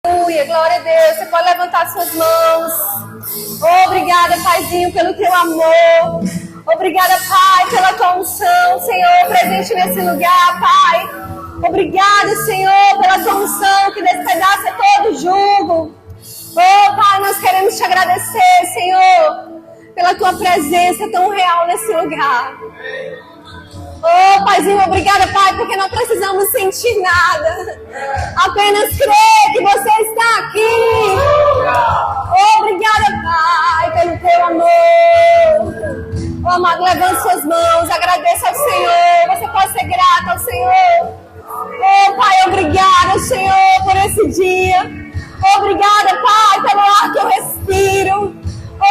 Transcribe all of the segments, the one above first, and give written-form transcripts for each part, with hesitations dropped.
Aleluia, glória a Deus. Você pode levantar suas mãos. Obrigada, Paizinho, pelo teu amor. Obrigada, Pai, pela tua unção, Senhor, presente nesse lugar, Pai. Obrigada, Senhor, pela tua unção que despedaça todo jugo. Oh, Pai, nós queremos te agradecer, Senhor, pela tua presença tão real nesse lugar. Oh, Paizinho, obrigada, Pai, porque não precisamos sentir nada. Apenas crer que você está aqui. Obrigada, Pai, pelo teu amor. Oh, amado, levante suas mãos, agradeça ao Senhor. Você pode ser grato ao Senhor. Oh, Pai, obrigada, Senhor, por esse dia. Obrigada, Pai, pelo ar que eu respiro.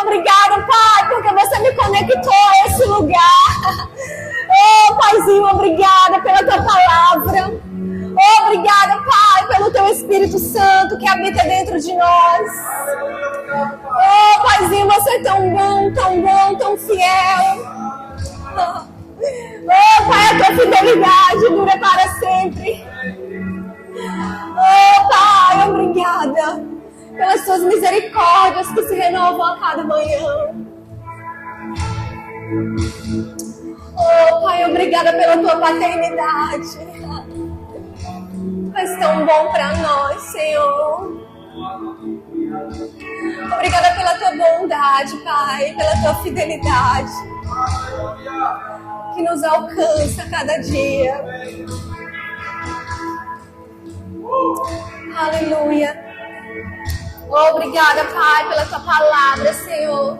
Obrigada, Pai, porque você me conectou a esse lugar. Oh, Paizinho, obrigada pela tua palavra. Obrigada, Pai, pelo teu Espírito Santo que habita dentro de nós. Oh, Paizinho, você é tão bom, tão fiel. Oh, Pai, a tua fidelidade dura para sempre. Oh, Pai, obrigada pelas suas misericórdias que se renovam a cada manhã. Oh, Pai, obrigada pela tua paternidade. És tão bom para nós, Senhor. Obrigada pela tua bondade, Pai, pela tua fidelidade que nos alcança a cada dia. Aleluia. Obrigada, Pai, pela tua palavra, Senhor,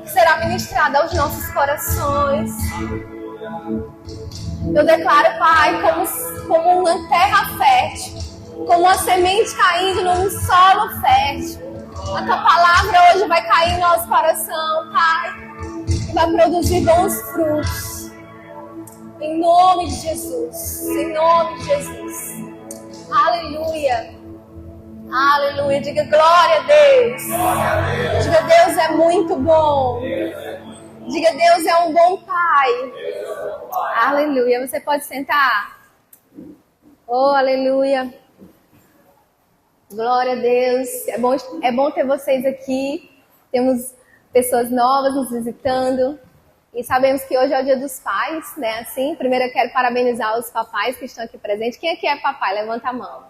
que será ministrada aos nossos corações. Eu declaro, Pai, como uma terra fértil, como uma semente caindo num solo fértil. A tua palavra hoje vai cair em nosso coração, Pai, e vai produzir bons frutos. Em nome de Jesus. Em nome de Jesus. Aleluia. Aleluia. Diga glória a Deus. Diga Deus é muito bom. Diga Deus é um bom Pai. Aleluia. Você pode sentar. Oh, aleluia. Glória a Deus. É bom ter vocês aqui. Temos pessoas novas nos visitando. E sabemos que hoje é o Dia dos Pais, né? Assim, primeiro eu quero parabenizar os papais que estão aqui presentes. Quem aqui é papai? Levanta a mão.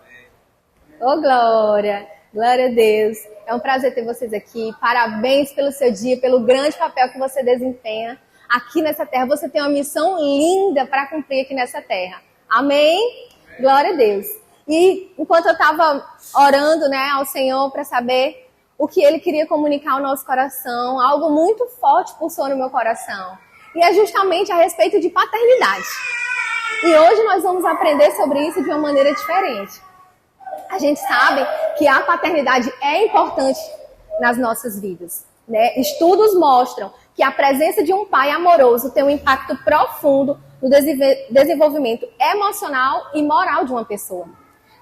Oh, glória! Glória a Deus. É um prazer ter vocês aqui. Parabéns pelo seu dia, pelo grande papel que você desempenha aqui nessa terra. Você tem uma missão linda para cumprir aqui nessa terra. Amém? Glória a Deus. E enquanto eu estava orando, né, ao Senhor para saber o que Ele queria comunicar ao nosso coração, algo muito forte pulsou no meu coração. E é justamente a respeito de paternidade. E hoje nós vamos aprender sobre isso de uma maneira diferente. A gente sabe que a paternidade é importante nas nossas vidas, né? Estudos mostram que a presença de um pai amoroso tem um impacto profundo no desenvolvimento emocional e moral de uma pessoa.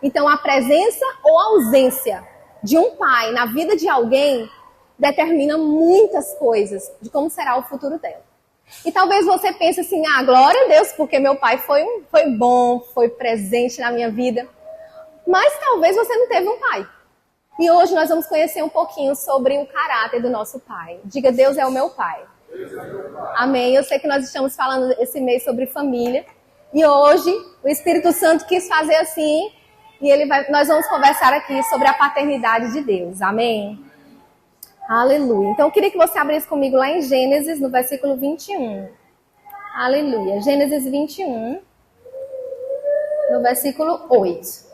Então, a presença ou ausência de um pai na vida de alguém determina muitas coisas de como será o futuro dela. E talvez você pense assim, glória a Deus, porque meu pai foi bom, foi presente na minha vida. Mas talvez você não teve um pai. E hoje nós vamos conhecer um pouquinho sobre o caráter do nosso pai. Diga, Deus é o meu pai. Amém. Eu sei que nós estamos falando esse mês sobre família. E hoje o Espírito Santo quis fazer assim. E nós vamos conversar aqui sobre a paternidade de Deus. Amém? Aleluia. Então eu queria que você abrisse comigo lá em Gênesis, no versículo 21. Aleluia. Gênesis 21, no versículo 8.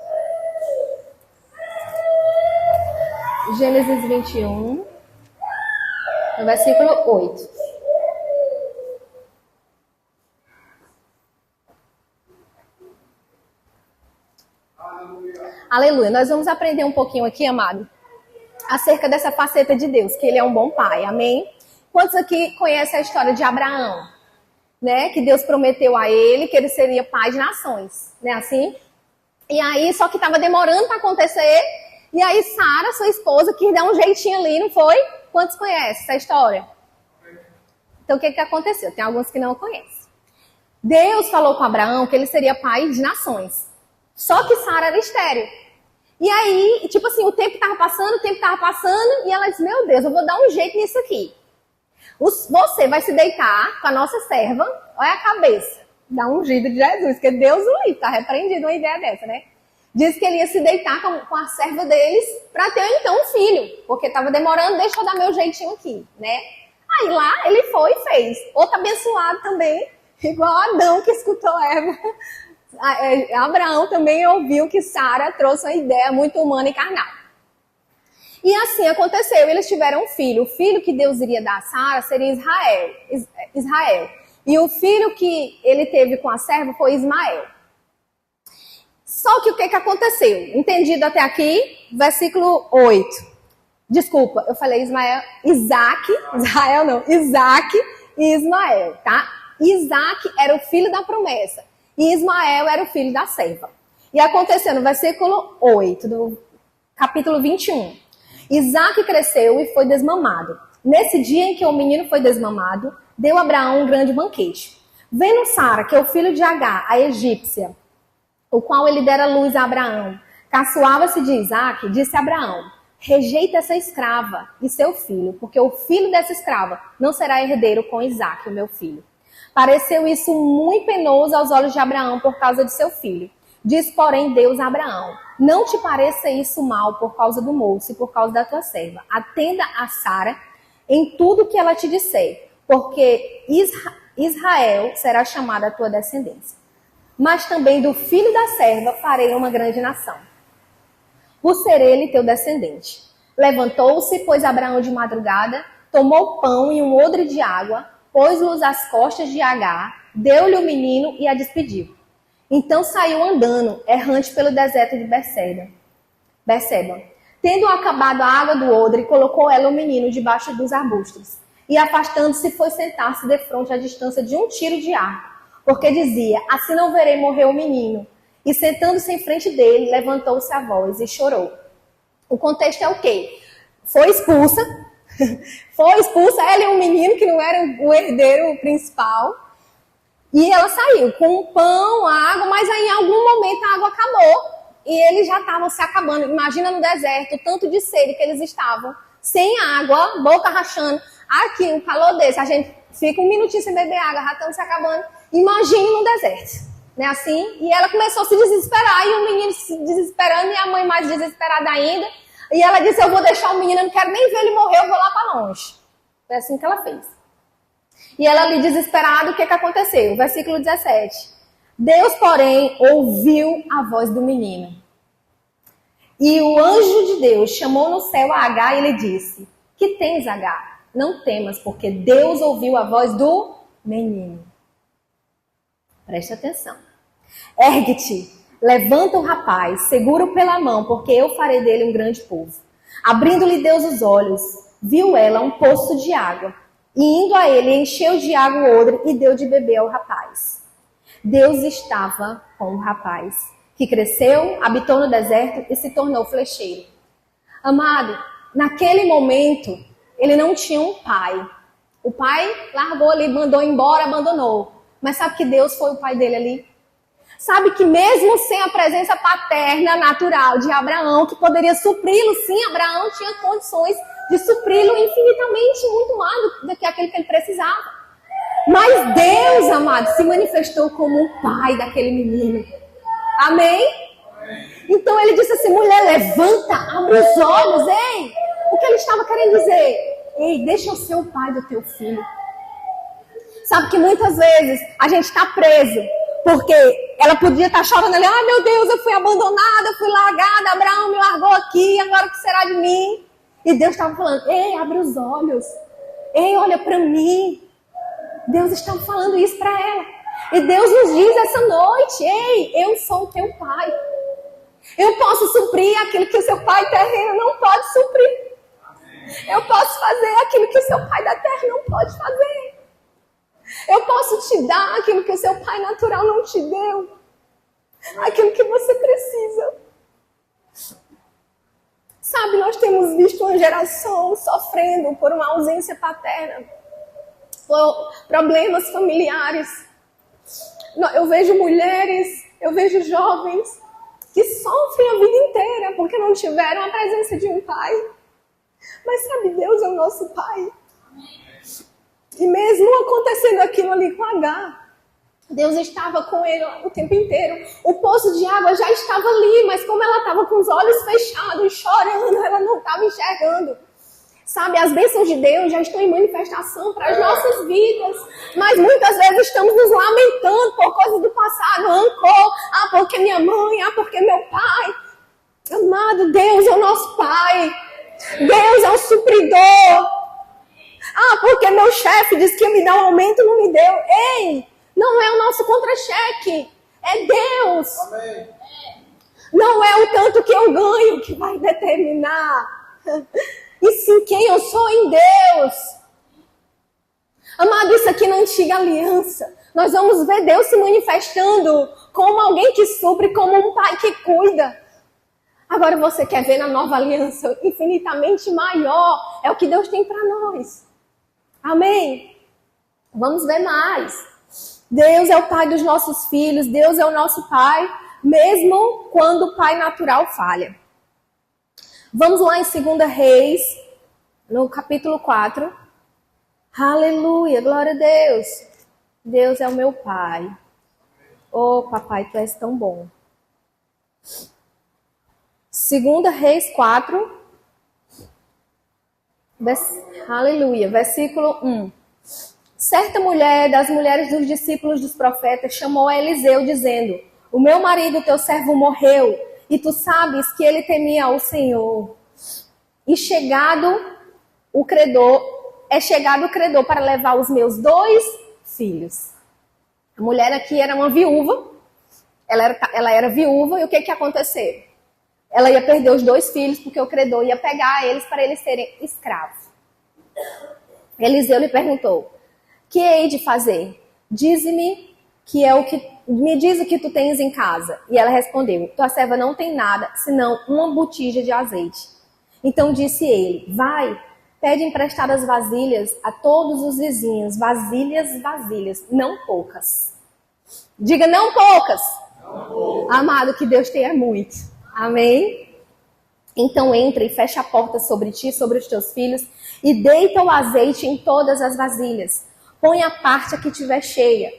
Gênesis 21, no versículo 8. Aleluia. Nós vamos aprender um pouquinho aqui, amado, acerca dessa faceta de Deus, que Ele é um bom pai. Amém? Quantos aqui conhecem a história de Abraão? Né? Que Deus prometeu a ele que ele seria pai de nações. Né? Assim? E aí, só que estava demorando para acontecer. E aí Sara, sua esposa, quis dar um jeitinho ali, não foi? Quantos conhecem essa história? Então o que aconteceu? Tem alguns que não conhecem. Deus falou com Abraão que ele seria pai de nações. Só que Sara era estéril. E aí, tipo assim, o tempo tava passando, e ela disse, meu Deus, eu vou dar um jeito nisso aqui. Você vai se deitar com a nossa serva, olha a cabeça, dá um ungido de Jesus, porque Deus o livre, tá repreendido uma ideia dessa, né? Diz que ele ia se deitar com a serva deles para ter então um filho, porque estava demorando, deixa eu dar meu jeitinho aqui, né? Aí lá ele foi e fez. Outro abençoado também, igual Adão que escutou Eva. Abraão também ouviu que Sara trouxe uma ideia muito humana e carnal. E assim aconteceu, eles tiveram um filho. O filho que Deus iria dar a Sara seria Israel. E o filho que ele teve com a serva foi Ismael. Só que o que aconteceu? Entendido até aqui? Versículo 8. Desculpa, eu falei Isaac e Ismael, tá? Isaac era o filho da promessa e Ismael era o filho da serva. E aconteceu no versículo 8 do capítulo 21. Isaac cresceu e foi desmamado. Nesse dia em que o menino foi desmamado, deu a Abraão um grande banquete. Vendo Sara, que é o filho de Agar, a egípcia, o qual ele dera luz a Abraão, caçoava-se de Isaac, disse a Abraão, rejeita essa escrava e seu filho, porque o filho dessa escrava não será herdeiro com Isaac, o meu filho. Pareceu isso muito penoso aos olhos de Abraão por causa de seu filho. Diz, porém, Deus a Abraão, não te pareça isso mal por causa do moço e por causa da tua serva. Atenda a Sara em tudo que ela te disser, porque Israel será chamada a tua descendência. Mas também do filho da serva farei uma grande nação, por ser ele teu descendente. Levantou-se, pois Abraão de madrugada, tomou pão e um odre de água, pôs-los às costas de Agar, deu-lhe o menino e a despediu. Então saiu andando, errante pelo deserto de Berseba. Tendo acabado a água do odre, colocou ela o menino debaixo dos arbustos. E afastando-se, foi sentar-se defronte à distância de um tiro de arco, porque dizia, assim não verei morrer o menino. E sentando-se em frente dele, levantou-se a voz e chorou. O contexto é o quê? Foi expulsa ela e um menino que não era o herdeiro principal. E ela saiu com pão, água, mas aí em algum momento a água acabou. E eles já estavam se acabando. Imagina no deserto, o tanto de sede que eles estavam. Sem água, boca rachando. Aqui, um calor desse, a gente fica um minutinho sem beber água, já estamos se acabando. Imagine no deserto, né, assim, e ela começou a se desesperar, e o menino se desesperando, e a mãe mais desesperada ainda, e ela disse, eu vou deixar o menino, eu não quero nem ver ele morrer, eu vou lá para longe. Foi assim que ela fez. E ela ali desesperada, o que aconteceu? Versículo 17. Deus, porém, ouviu a voz do menino. E o anjo de Deus chamou no céu a Agar e lhe disse, que tens, Agar? Não temas, porque Deus ouviu a voz do menino. Preste atenção. Ergue-te, levanta o rapaz, segura-o pela mão, porque eu farei dele um grande povo. Abrindo-lhe Deus os olhos, viu ela um poço de água. E indo a ele, encheu de água o odre e deu de beber ao rapaz. Deus estava com o rapaz, que cresceu, habitou no deserto e se tornou flecheiro. Amado, naquele momento, ele não tinha um pai. O pai largou ali, mandou embora, abandonou. Mas sabe que Deus foi o pai dele ali? Sabe que mesmo sem a presença paterna natural de Abraão, que poderia supri-lo, sim, Abraão tinha condições de supri-lo infinitamente, muito mais do que aquele que ele precisava. Mas Deus, amado, se manifestou como o pai daquele menino. Amém? Então ele disse assim, mulher, levanta, abre os olhos, ei! O que ele estava querendo dizer? Ei, deixa eu ser o pai do teu filho. Sabe que muitas vezes a gente está preso, porque ela podia estar chorando ali, ai meu Deus, eu fui abandonada, eu fui largada, Abraão me largou aqui, agora o que será de mim? E Deus estava falando, ei, abre os olhos, ei, olha para mim. Deus estava falando isso para ela. E Deus nos diz essa noite, ei, eu sou o teu pai. Eu posso suprir aquilo que o seu pai terreno não pode suprir. Eu posso fazer aquilo que o seu pai da terra não pode fazer. Eu posso te dar aquilo que o seu pai natural não te deu. Aquilo que você precisa. Sabe, nós temos visto uma geração sofrendo por uma ausência paterna. Por problemas familiares. Eu vejo mulheres, eu vejo jovens que sofrem a vida inteira porque não tiveram a presença de um pai. Mas sabe, Deus é o nosso pai. E mesmo acontecendo aquilo ali com Agar, Deus estava com ele o tempo inteiro. O poço de água já estava ali, mas como ela estava com os olhos fechados, chorando, ela não estava enxergando. Sabe, as bênçãos de Deus já estão em manifestação para as nossas vidas. Mas muitas vezes estamos nos lamentando por coisas do passado. Rancor, porque minha mãe, porque meu pai. Amado, Deus é o nosso pai. Deus é o supridor. Porque meu chefe disse que ia me dar um aumento e não me deu. Ei, não é o nosso contra-cheque. É Deus. Amém. Não é o tanto que eu ganho que vai determinar. E sim quem eu sou em Deus. Amado, isso aqui na antiga aliança. Nós vamos ver Deus se manifestando como alguém que supre, como um pai que cuida. Agora você quer ver na nova aliança infinitamente maior. É o que Deus tem para nós. Amém? Vamos ver mais. Deus é o pai dos nossos filhos. Deus é o nosso pai, mesmo quando o pai natural falha. Vamos lá em 2 Reis, no capítulo 4. Aleluia, glória a Deus. Deus é o meu pai. Oh, papai, tu és tão bom. 2 Reis 4. Aleluia, versículo 1. Certa mulher das mulheres dos discípulos dos profetas chamou a Eliseu dizendo: o meu marido, teu servo, morreu, e tu sabes que ele temia ao Senhor. E chegado o credor para levar os meus 2 filhos. A mulher aqui era uma viúva, ela era viúva, e o que aconteceu? Ela ia perder os 2 filhos, porque o credor ia pegar eles para eles serem escravos. Eliseu lhe perguntou: que hei de fazer? Dize-me me diz o que tu tens em casa. E ela respondeu: tua serva não tem nada, senão uma botija de azeite. Então disse ele: vai, pede emprestadas vasilhas a todos os vizinhos, vasilhas, não poucas. Diga, não poucas. Não poucas. Amado, que Deus tenha muito. Amém? Então entra e fecha a porta sobre ti, sobre os teus filhos, e deita o azeite em todas as vasilhas. Põe a parte a que tiver cheia.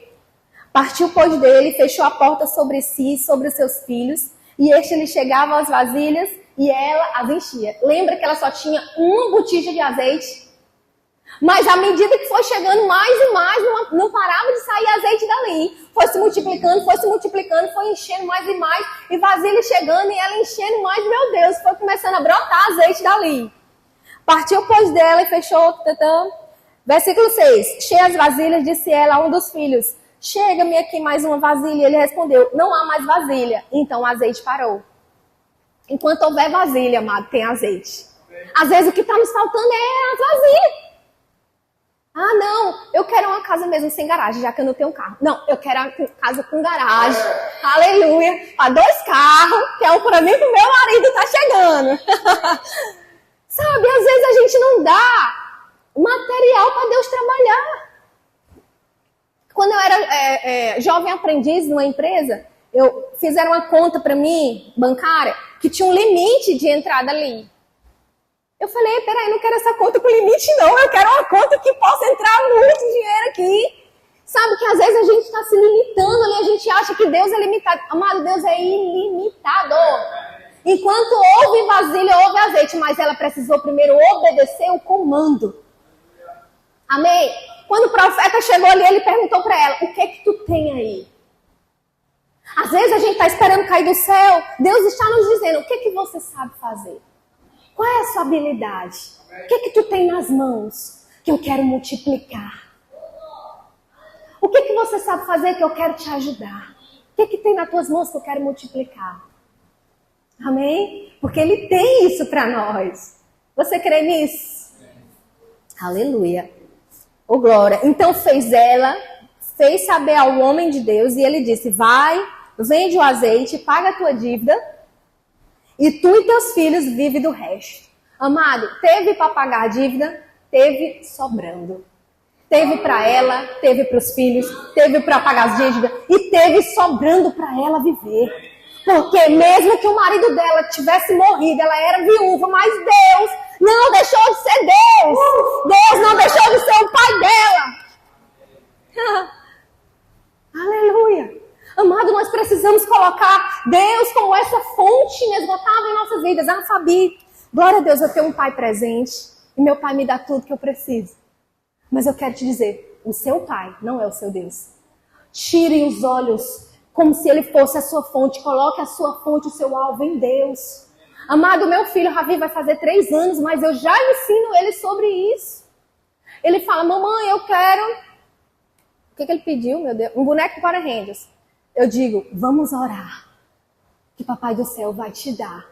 Partiu, pois, dele, fechou a porta sobre si e sobre os seus filhos, e este lhe chegava às vasilhas, e ela as enchia. Lembra que ela só tinha uma botija de azeite? Mas à medida que foi chegando mais e mais, não parava de sair azeite dali. Foi se multiplicando, foi enchendo mais e mais. E vasilha chegando e ela enchendo mais. Meu Deus, foi começando a brotar azeite dali. Partiu, pois, dela e fechou. Versículo 6. Cheia as vasilhas, disse ela a um dos filhos: chega-me aqui mais uma vasilha. Ele respondeu: não há mais vasilha. Então o azeite parou. Enquanto houver vasilha, amado, tem azeite. Às vezes o que está nos faltando é as vasilhas. Não, eu quero uma casa mesmo sem garagem, já que eu não tenho carro. Não, eu quero uma casa com garagem. Aleluia. Para 2 carros, que é um para mim e para o meu marido tá chegando. Sabe, às vezes a gente não dá material para Deus trabalhar. Quando eu era jovem aprendiz numa empresa, fizeram uma conta para mim, bancária, que tinha um limite de entrada ali. Eu falei: peraí, não quero essa conta com limite não, eu quero uma conta que possa entrar muito dinheiro aqui. Sabe que às vezes a gente está se limitando ali, a gente acha que Deus é limitado. Amado, Deus é ilimitado. Enquanto houve vasilha, houve azeite, mas ela precisou primeiro obedecer o comando. Amém? Quando o profeta chegou ali, ele perguntou para ela: o que é que tu tem aí? Às vezes a gente está esperando cair do céu, Deus está nos dizendo: o que é que você sabe fazer? Qual é a sua habilidade? O que é que tu tem nas mãos que eu quero multiplicar? O que é que você sabe fazer que eu quero te ajudar? O que é que tem nas tuas mãos que eu quero multiplicar? Amém? Porque Ele tem isso para nós. Você crê nisso? Aleluia. Oh, glória. Então fez saber ao homem de Deus, e ele disse: vai, vende o azeite, paga a tua dívida, e tu e teus filhos vivem do resto. Amado, teve para pagar a dívida, teve sobrando. Teve para ela, teve para os filhos, teve para pagar as dívidas, e teve sobrando para ela viver. Porque mesmo que o marido dela tivesse morrido, ela era viúva, mas Deus não deixou de ser Deus. Deus não deixou de ser o pai dela. Aleluia. Amado, nós precisamos colocar Deus como essa fonte inesgotável em nossas vidas. Ah, Fabi, glória a Deus, eu tenho um pai presente e meu pai me dá tudo que eu preciso. Mas eu quero te dizer, o seu pai não é o seu Deus. Tire os olhos como se ele fosse a sua fonte. Coloque a sua fonte, o seu alvo em Deus. Amado, meu filho Ravi vai fazer 3 anos, mas eu já ensino ele sobre isso. Ele fala, mamãe, eu quero... O que ele pediu, meu Deus? Um boneco para Rangers. Eu digo, vamos orar, que papai do céu vai te dar.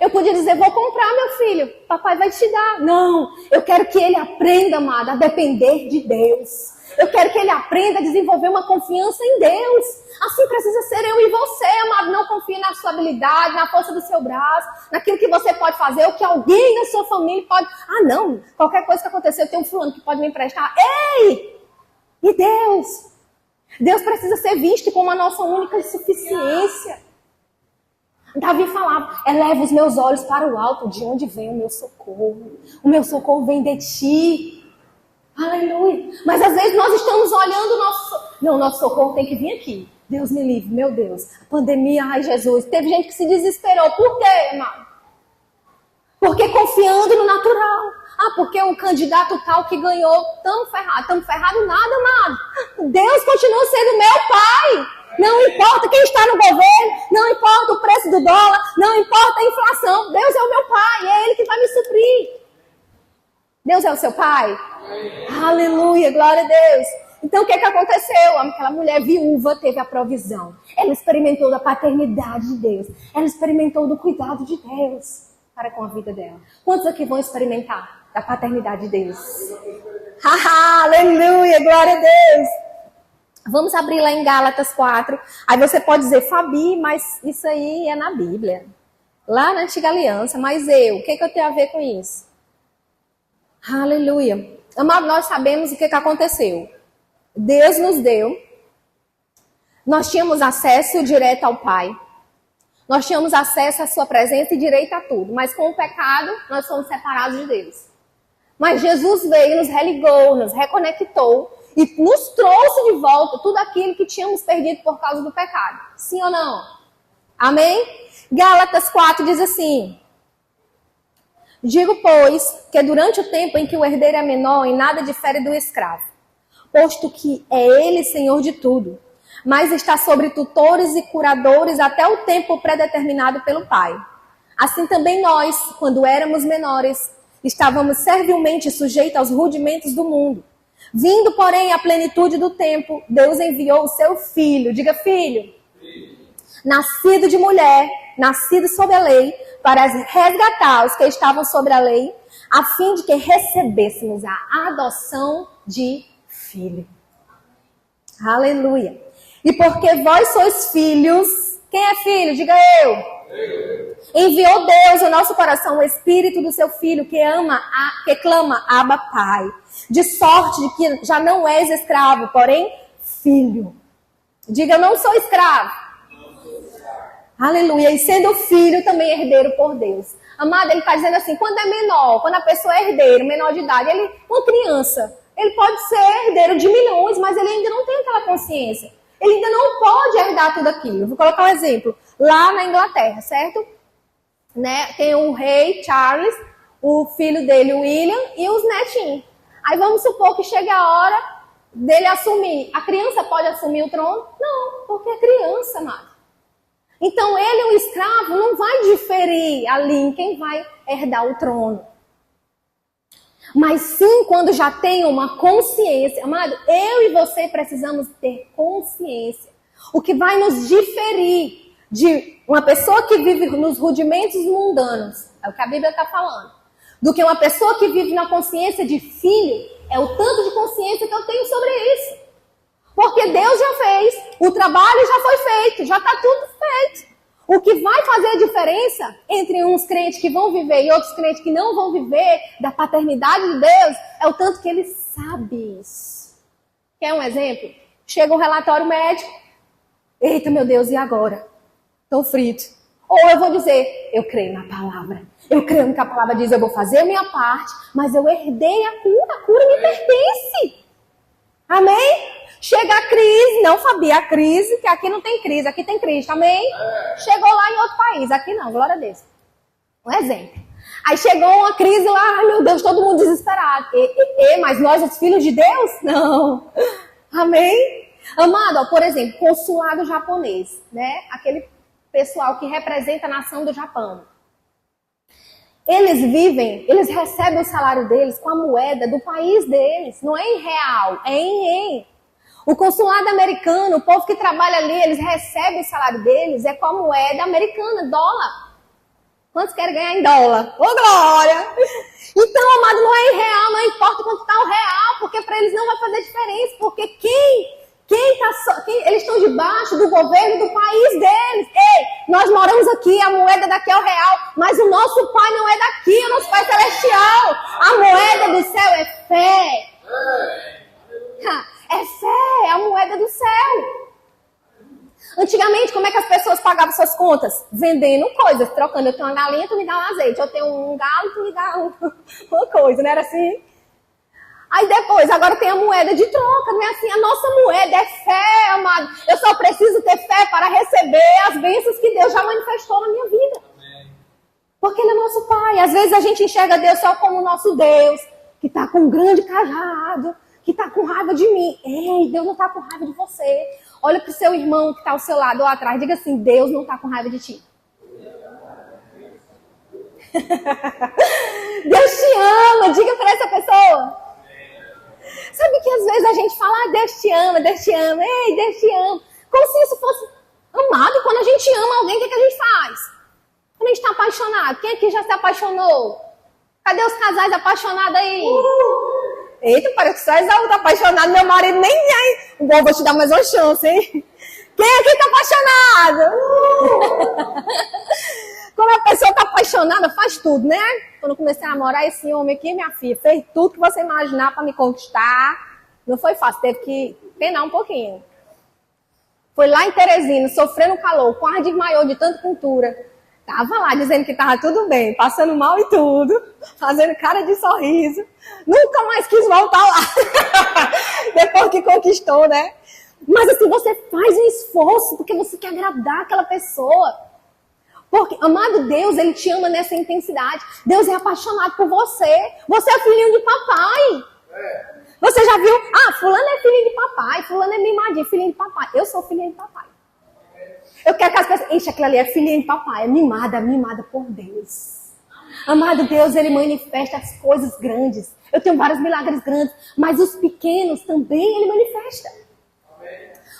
Eu podia dizer, vou comprar, meu filho, papai vai te dar. Não, eu quero que ele aprenda, amado, a depender de Deus. Eu quero que ele aprenda a desenvolver uma confiança em Deus. Assim precisa ser eu e você, amado. Não confie na sua habilidade, na força do seu braço, naquilo que você pode fazer, ou que alguém da sua família pode... Ah, não, qualquer coisa que acontecer, eu tenho um fulano que pode me emprestar. Ei! E Deus? Deus precisa ser visto como a nossa única suficiência. Davi falava, eleva os meus olhos para o alto, de onde vem o meu socorro? O meu socorro vem de ti. Aleluia. Mas às vezes nós estamos olhando o nosso... Não, nosso socorro tem que vir aqui. Deus me livre, meu Deus. A pandemia, ai Jesus. Teve gente que se desesperou. Por quê, irmão? Porque confiando no natural. Ah, porque o candidato tal que ganhou, estamos ferrados. Estamos ferrados nada, amado. Deus continua sendo meu pai. Não importa quem está no governo, não importa o preço do dólar, não importa a inflação. Deus é o meu pai, é Ele que vai me suprir. Deus é o seu pai? Aleluia, glória a Deus. Então o que aconteceu? Aquela mulher viúva teve a provisão. Ela experimentou da paternidade de Deus. Ela experimentou do cuidado de Deus para com a vida dela. Quantos aqui vão experimentar da paternidade de Deus? Aleluia, glória a Deus. Vamos abrir lá em Gálatas 4. Aí você pode dizer, Fabi, mas isso aí é na Bíblia. Lá na Antiga Aliança. Mas o que eu tenho a ver com isso? Aleluia. Amado, nós sabemos o que aconteceu. Deus nos deu. Nós tínhamos acesso direto ao Pai. Nós tínhamos acesso à sua presença e direito a tudo. Mas com o pecado, nós fomos separados de Deus. Mas Jesus veio, nos religou, nos reconectou e nos trouxe de volta tudo aquilo que tínhamos perdido por causa do pecado. Sim ou não? Amém? Gálatas 4 diz assim: digo, pois, que durante o tempo em que o herdeiro é menor, em nada difere do escravo, posto que é ele senhor de tudo, mas está sobre tutores e curadores até o tempo predeterminado pelo Pai. Assim também nós, quando éramos menores, estávamos servilmente sujeitos aos rudimentos do mundo. Vindo, porém, à plenitude do tempo, Deus enviou o seu Filho, diga filho, nascido de mulher, nascido sob a lei, para resgatar os que estavam sobre a lei, a fim de que recebêssemos a adoção de filho. Aleluia. E porque vós sois filhos, quem é filho? Diga eu. Enviou Deus ao nosso coração o Espírito do seu Filho, que clama, Abba, Pai. De sorte de que já não és escravo, porém filho. Diga, eu não sou escravo. Aleluia. E sendo filho, também herdeiro por Deus. Amado, ele está dizendo assim, quando é menor, quando a pessoa é herdeiro, menor de idade, uma criança, ele pode ser herdeiro de milhões, mas ele ainda não tem aquela consciência. Ele ainda não pode herdar tudo aquilo. Vou colocar um exemplo. Lá na Inglaterra, certo? Né? Tem o rei Charles, o filho dele, William, e os netinhos. Aí vamos supor que chegue a hora dele assumir. A criança pode assumir o trono? Não, porque é criança, amado. Então ele, o escravo, não vai diferir ali em quem vai herdar o trono. Mas sim, quando já tem uma consciência. Amado, eu e você precisamos ter consciência. O que vai nos diferir de uma pessoa que vive nos rudimentos mundanos, é o que a Bíblia está falando, do que uma pessoa que vive na consciência de filho, é o tanto de consciência que eu tenho sobre isso. Porque Deus já fez, o trabalho já foi feito, já está tudo feito. O que vai fazer a diferença entre uns crentes que vão viver e outros crentes que não vão viver da paternidade de Deus é o tanto que ele sabe isso. Quer um exemplo? Chega um relatório médico. Eita, meu Deus, e agora? Estão fritos. Ou eu vou dizer, eu creio na palavra. Eu creio no que a palavra diz, eu vou fazer a minha parte, mas eu herdei a cura me pertence. Amém? Chega a crise, não, Fabi, a crise, que aqui não tem crise, aqui tem Cristo, amém? Chegou lá em outro país, aqui não, glória a Deus. Um exemplo. Aí chegou uma crise lá, ai meu Deus, todo mundo desesperado. Mas nós, os filhos de Deus? Não. Amém? Amado, ó, por exemplo, consulado japonês, né? Aquele pessoal que representa a nação do Japão. Eles recebem o salário deles com a moeda do país deles. Não é em real, é em ien. O consulado americano, o povo que trabalha ali, eles recebem o salário deles, é com a moeda americana, dólar. Quantos querem ganhar em dólar? Ô, glória! Então, amado, não é em real, não importa quanto está o real, porque para eles não vai fazer diferença, porque eles estão debaixo do governo do país deles. Ei, nós moramos aqui, a moeda daqui é o real, mas o nosso pai não é daqui, o nosso pai é celestial. A moeda do céu é fé. É fé, é a moeda do céu. Antigamente, como é que as pessoas pagavam suas contas? Vendendo coisas, trocando. Eu tenho uma galinha, tu me dá um azeite. Eu tenho um galo, tu me dá uma coisa, não era assim? Aí depois, agora tem a moeda de troca, não é assim? A nossa moeda é fé, amado. Eu só preciso ter fé para receber as bênçãos que Deus já manifestou na minha vida. Porque Ele é nosso Pai. Às vezes a gente enxerga Deus só como nosso Deus, que está com um grande cajado, que está com raiva de mim. Ei, Deus não está com raiva de você. Olha para o seu irmão que está ao seu lado ou atrás. Diga assim, Deus não está com raiva de ti. Deus te ama. Diga para essa pessoa. Sabe que às vezes a gente fala, Deus te ama, ei, Deus te ama. Como se isso fosse amado. Quando a gente ama alguém, o que a gente faz? Quando a gente está apaixonado. Quem aqui já se apaixonou? Cadê os casais apaixonados aí? Eita, parece que só Esaú tá apaixonado, meu marido nem aí. Bom, vou te dar mais uma chance, hein? Quem aqui tá apaixonado? Quando a pessoa tá apaixonada, faz tudo, né? Quando eu comecei a namorar esse homem aqui, minha filha, fez tudo que você imaginar pra me conquistar. Não foi fácil, teve que penar um pouquinho. Foi lá em Teresina, sofrendo calor, quase desmaiou de tanta pintura. Tava lá dizendo que tava tudo bem, passando mal e tudo, fazendo cara de sorriso. Nunca mais quis voltar lá. Depois que conquistou, né? Mas assim, você faz um esforço porque você quer agradar aquela pessoa. Porque, amado Deus, Ele te ama nessa intensidade. Deus é apaixonado por você. Você é filhinho de papai. Você já viu? Ah, fulano é filhinho de papai, fulano é mimadinho, filhinho de papai. Eu sou filhinho de papai. Eu quero que as pessoas... Ixi, aquilo ali é filhinha de papai, é mimada por Deus. Amado Deus, Ele manifesta as coisas grandes. Eu tenho vários milagres grandes, mas os pequenos também Ele manifesta.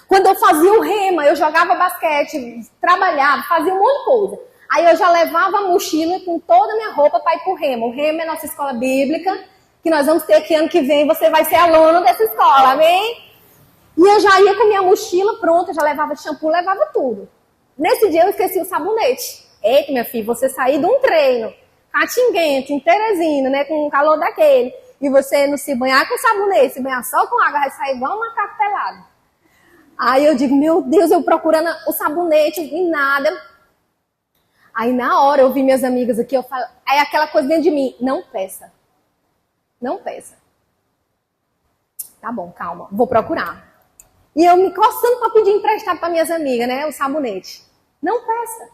Quando eu fazia o rema, eu jogava basquete, trabalhava, fazia um monte de coisa. Aí eu já levava a mochila com toda a minha roupa para ir pro rema. O rema é nossa escola bíblica, que nós vamos ter aqui ano que vem, você vai ser aluno dessa escola, amém? E eu já ia com a minha mochila pronta, já levava shampoo, levava tudo. Nesse dia eu esqueci o sabonete. Eita, minha filha, você sair de um treino, catinguento, em Teresina, né, com um calor daquele, e você não se banhar com sabonete, se banhar só com água, vai sair igual um macaco pelado. Aí eu digo, meu Deus, eu procurando o sabonete e nada. Aí na hora eu vi minhas amigas aqui, eu falo, aí aquela coisa dentro de mim, não peça. Não peça. Tá bom, calma, vou procurar. E eu me coçando para pedir emprestado para minhas amigas, né, o sabonete. Não peça.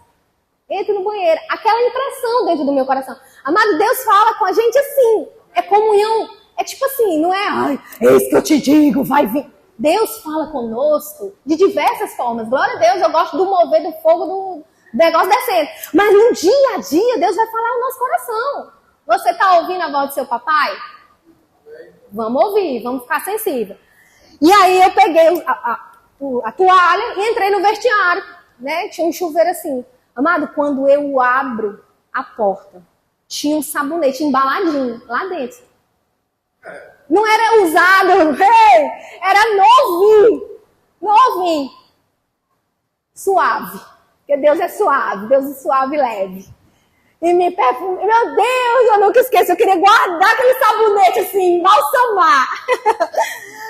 Entre no banheiro. Aquela impressão dentro do meu coração. Amado, Deus fala com a gente assim. É comunhão. É tipo assim, não é, ai, eis que eu te digo, vai vir. Deus fala conosco de diversas formas. Glória a Deus, eu gosto do mover do fogo do negócio descendo. Mas no dia a dia, Deus vai falar no nosso coração. Você está ouvindo a voz do seu papai? Vamos ouvir, vamos ficar sensível. E aí eu peguei a toalha e entrei no vestiário, né? Tinha um chuveiro assim. Amado, quando eu abro a porta, tinha um sabonete embaladinho lá dentro. Não era usado, era novinho. Novinho. Suave. Porque Deus é suave, Deus é suave e leve. E me perfume. Meu Deus, eu nunca esqueço. Eu queria guardar aquele sabonete assim, embalsamar.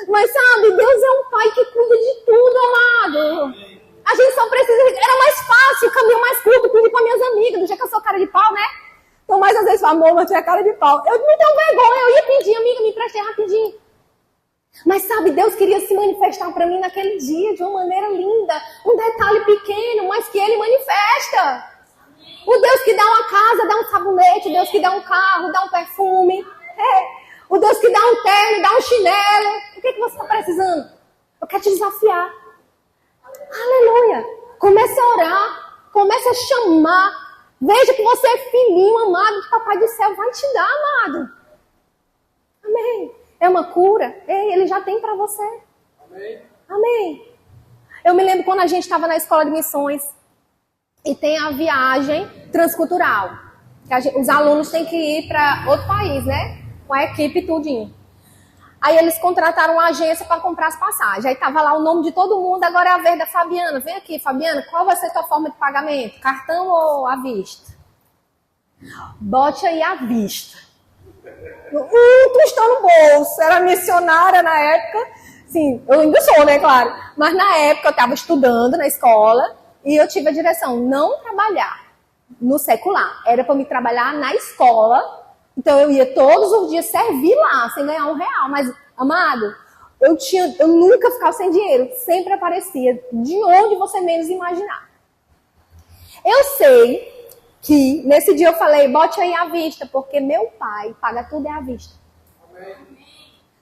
Mas sabe, Deus é um pai que cuida de tudo, amado. A gente só precisa... Era mais fácil, o caminho mais curto, pedir para minhas amigas, do jeito que eu sou cara de pau, né? Então, mais às vezes, amor, mas tinha cara de pau. Eu não tenho vergonha, eu ia pedir, amiga, me empreste rapidinho. Mas sabe, Deus queria se manifestar para mim naquele dia de uma maneira linda. Um detalhe pequeno, mas que Ele manifesta. O Deus que dá uma casa, dá um sabonete. O Deus que dá um carro, dá um perfume. O Deus que dá um terno, dá um chinelo. O que você está precisando? Eu quero te desafiar. Aleluia. Comece a orar. Comece a chamar. Veja que você é filhinho amado de Papai do Céu. Vai te dar, amado. Amém. É uma cura. Ele já tem para você. Amém. Amém. Eu me lembro quando a gente estava na escola de missões e tem a viagem transcultural. Os alunos têm que ir para outro país, né? Com a equipe e tudinho. Aí eles contrataram uma agência para comprar as passagens. Aí tava lá o nome de todo mundo, agora é a vez da Fabiana. Vem aqui, Fabiana, qual vai ser a tua forma de pagamento? Cartão ou à vista? Bote aí à vista. Tostão no bolso. Era missionária na época. Sim, eu ainda sou, né, claro. Mas na época eu estava estudando na escola e eu tive a direção, não trabalhar no secular. Era para me trabalhar na escola. Então eu ia todos os dias servir lá, sem ganhar R$1. Mas, amado, eu nunca ficava sem dinheiro. Sempre aparecia de onde você menos imaginar. Eu sei que nesse dia eu falei, bote aí à vista, porque meu pai paga tudo à vista. Amém.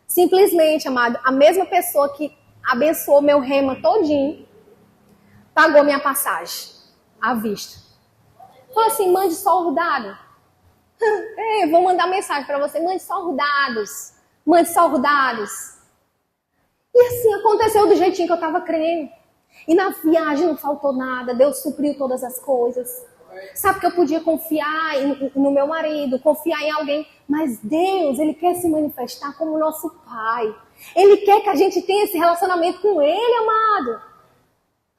Simplesmente, amado, a mesma pessoa que abençoou meu rema todinho, pagou minha passagem à vista. Falou assim, mande só o dado. Eu vou mandar mensagem para você, mande só os dados. Mande só os dados. E assim aconteceu do jeitinho que eu estava crendo. E na viagem não faltou nada, Deus supriu todas as coisas. Sabe que eu podia confiar no meu marido, confiar em alguém, mas Deus, Ele quer se manifestar como nosso Pai. Ele quer que a gente tenha esse relacionamento com Ele, amado.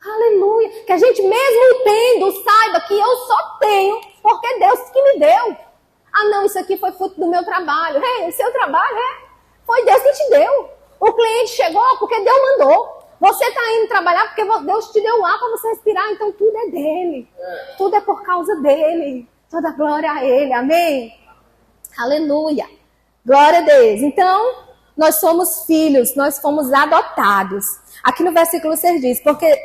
Aleluia. Que a gente mesmo tendo, saiba que eu só tenho porque Deus que me deu. Ah não, isso aqui foi fruto do meu trabalho. O seu trabalho, foi Deus que te deu. O cliente chegou porque Deus mandou. Você está indo trabalhar porque Deus te deu ar para você respirar, então tudo é dele. Tudo é por causa dele. Toda glória a ele, amém? Aleluia. Glória a Deus. Então, nós somos filhos, nós fomos adotados. Aqui no versículo 6 diz, porque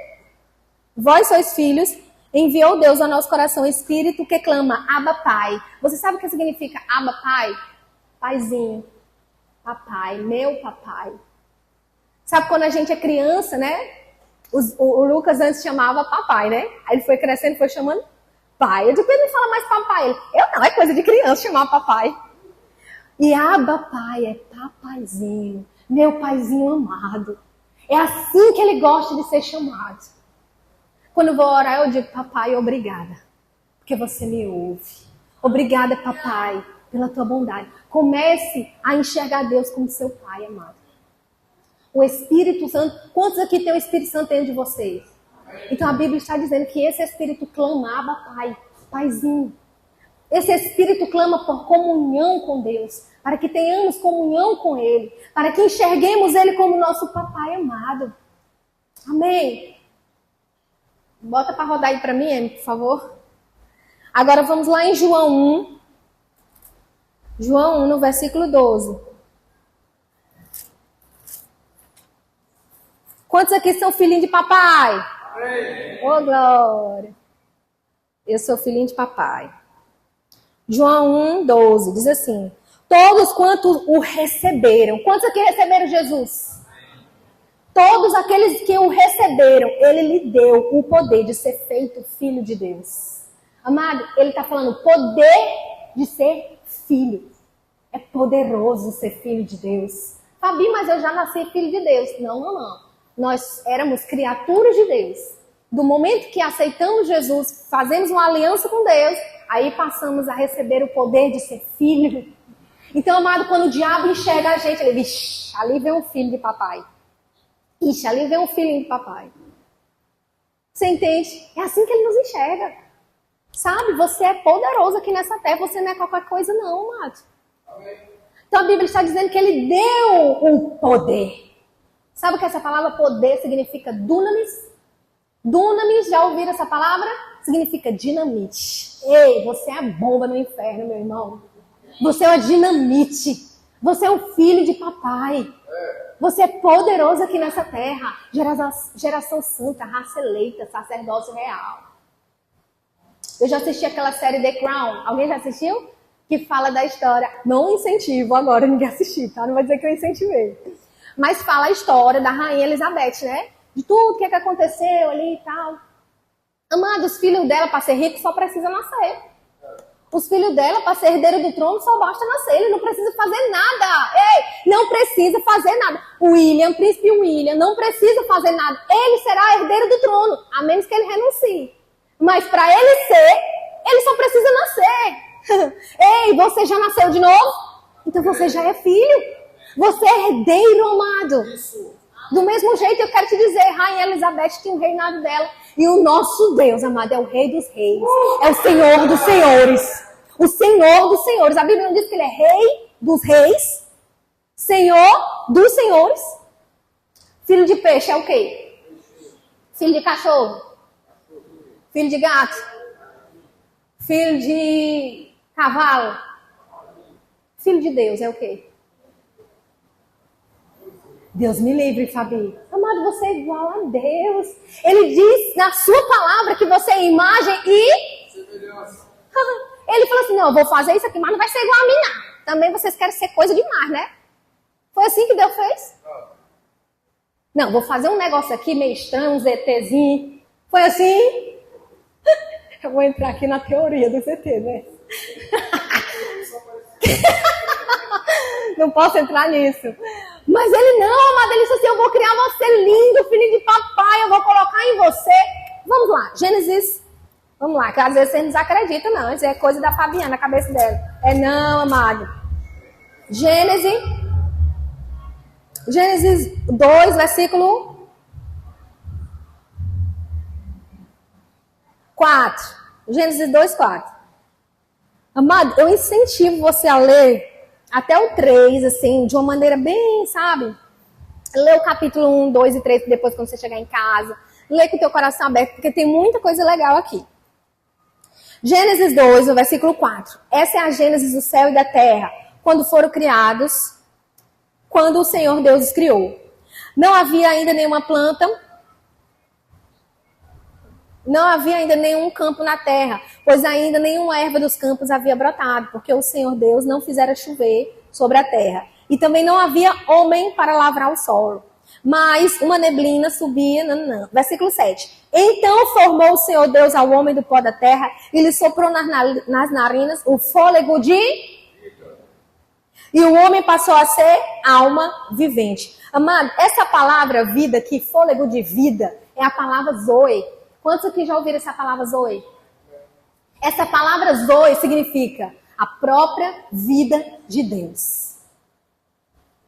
vós sois filhos, enviou Deus ao nosso coração Espírito que clama, Abba Pai. Você sabe o que significa Abba Pai? Paizinho, papai, meu papai. Sabe quando a gente é criança, né? O Lucas antes chamava papai, né? Aí ele foi crescendo, foi chamando pai. Eu depois não fala mais papai. Eu não, é coisa de criança chamar papai. E Abba Pai é papaizinho, meu paizinho amado. É assim que ele gosta de ser chamado. Quando eu vou orar, eu digo, papai, obrigada, porque você me ouve. Obrigada, papai, pela tua bondade. Comece a enxergar Deus como seu pai, amado. O Espírito Santo, quantos aqui tem o Espírito Santo dentro de vocês? Então a Bíblia está dizendo que esse Espírito clama, Abba Pai, paizinho. Esse Espírito clama por comunhão com Deus, para que tenhamos comunhão com Ele, para que enxerguemos Ele como nosso papai amado. Amém? Bota para rodar aí para mim, Amy, por favor. Agora vamos lá em João 1. João 1, no versículo 12. Quantos aqui são filhinhos de papai? Ô, glória. Eu sou filhinho de papai. João 1, 12, diz assim. Todos quantos o receberam. Quantos aqui receberam Jesus? Todos aqueles que o receberam, ele lhe deu o poder de ser feito filho de Deus. Amado, ele está falando poder de ser filho. É poderoso ser filho de Deus. Fabi, mas eu já nasci filho de Deus. Não. Nós éramos criaturas de Deus. Do momento que aceitamos Jesus, fazemos uma aliança com Deus, aí passamos a receber o poder de ser filho. Então, amado, quando o diabo enxerga a gente, ele diz, ali vem um filho de papai. Ixi, ali vem um filhinho de papai. Você entende? É assim que ele nos enxerga. Sabe, você é poderoso aqui nessa terra, você não é qualquer coisa não, amado. Então a Bíblia está dizendo que ele deu o poder. Sabe o que essa palavra poder significa? Dunamis. Dunamis, já ouviram essa palavra? Significa dinamite. Ei, você é a bomba no inferno, meu irmão. Você é uma dinamite. Você é um filho de papai. Você é poderoso aqui nessa terra. Geração santa, raça eleita, sacerdócio real. Eu já assisti aquela série The Crown. Alguém já assistiu? Que fala da história. Não incentivo agora ninguém assistir, tá? Não vai dizer que eu incentivei. Mas fala a história da rainha Elizabeth, né? De tudo que aconteceu ali e tal. Amados, os filhos dela, para ser rico, só precisa nascer. Os filhos dela, para ser herdeiro do trono, só basta nascer. Ele não precisa fazer nada. Ei, não precisa fazer nada. O príncipe William, não precisa fazer nada. Ele será herdeiro do trono, a menos que ele renuncie. Mas para ele ser, ele só precisa nascer. Ei, você já nasceu de novo? Então você já é filho. Você é herdeiro, amado. Do mesmo jeito, eu quero te dizer, Rainha Elizabeth tinha o reinado dela. E o nosso Deus, amado, é o Rei dos Reis. É o Senhor dos Senhores. O Senhor dos Senhores. A Bíblia não diz que ele é Rei dos Reis? Senhor dos Senhores. Filho de peixe é o quê? Filho de cachorro. Filho de gato. Filho de cavalo. Filho de Deus é o quê? Deus me livre, Fabi. Amado, você é igual a Deus. Ele diz na sua palavra que você é imagem e... Ele falou assim, não, eu vou fazer isso aqui, mas não vai ser igual a mim, não. Também vocês querem ser coisa demais, né? Foi assim que Deus fez? Não, vou fazer um negócio aqui meio estranho, um ZTzinho. Foi assim? Eu vou entrar aqui na teoria do ZT, né? Não posso entrar nisso. Mas ele não, amado, ele disse assim, eu vou criar você lindo, filho de papai, eu vou colocar em você. Vamos lá, Gênesis, vamos lá, que às vezes você não desacredita, não, isso é coisa da Fabiana, a cabeça dela. É não, amado. Gênesis 2, versículo 4. Gênesis 2, 4. Amado, eu incentivo você a ler até o 3, assim, de uma maneira bem, sabe? Lê o capítulo 1, 2 e 3, depois quando você chegar em casa. Lê com o teu coração aberto, porque tem muita coisa legal aqui. Gênesis 2, no versículo 4. Essa é a Gênesis do céu e da terra, quando foram criados, quando o Senhor Deus os criou. Não havia ainda nenhuma planta, não havia ainda nenhum campo na terra, pois ainda nenhuma erva dos campos havia brotado, porque o Senhor Deus não fizera chover sobre a terra. E também não havia homem para lavrar o solo. Mas uma neblina subia... Versículo 7. Então formou o Senhor Deus ao homem do pó da terra e lhe soprou nas narinas o fôlego de... E o homem passou a ser alma vivente. Amado, essa palavra vida aqui, fôlego de vida, é a palavra Zoe. Quantos aqui já ouviram essa palavra Zoe? Essa palavra Zoe significa a própria vida de Deus.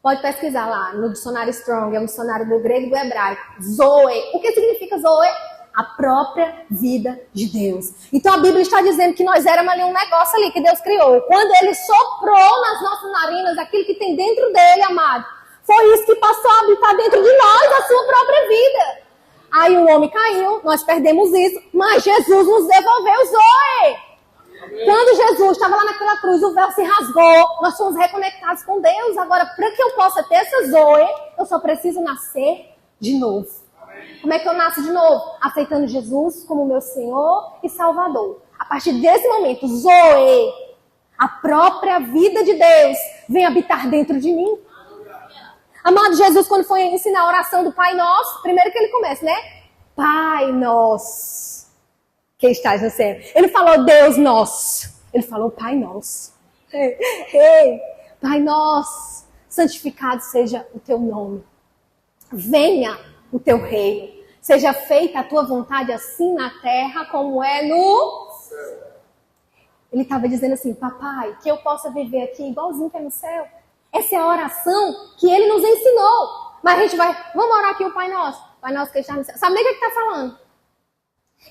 Pode pesquisar lá no dicionário Strong, é um dicionário do grego e do hebraico. Zoe. O que significa Zoe? A própria vida de Deus. Então a Bíblia está dizendo que nós éramos ali um negócio ali que Deus criou. Quando Ele soprou nas nossas narinas aquilo que tem dentro dele, amado, foi isso que passou a habitar dentro de nós, a sua própria vida. Aí o homem caiu, nós perdemos isso, mas Jesus nos devolveu Zoe. Amém. Quando Jesus estava lá naquela cruz, o véu se rasgou, nós fomos reconectados com Deus. Agora, para que eu possa ter essa Zoe, eu só preciso nascer de novo. Amém. Como é que eu nasço de novo? Aceitando Jesus como meu Senhor e Salvador. A partir desse momento, Zoe, a própria vida de Deus, vem habitar dentro de mim. Amado, Jesus, quando foi ensinar a oração do Pai Nosso, primeiro que ele começa, né? Pai Nosso, que estás no céu. Ele falou Deus Nosso. Ele falou Pai Nosso. Ei, Pai Nosso, santificado seja o teu nome. Venha o teu reino. Seja feita a tua vontade assim na terra como é no céu. Ele estava dizendo assim, papai, que eu possa viver aqui igualzinho que é no céu. Essa é a oração que ele nos ensinou. Mas a gente vai, vamos orar aqui o Pai Nosso. Pai Nosso que está no céu. Sabe nem o que ele está falando?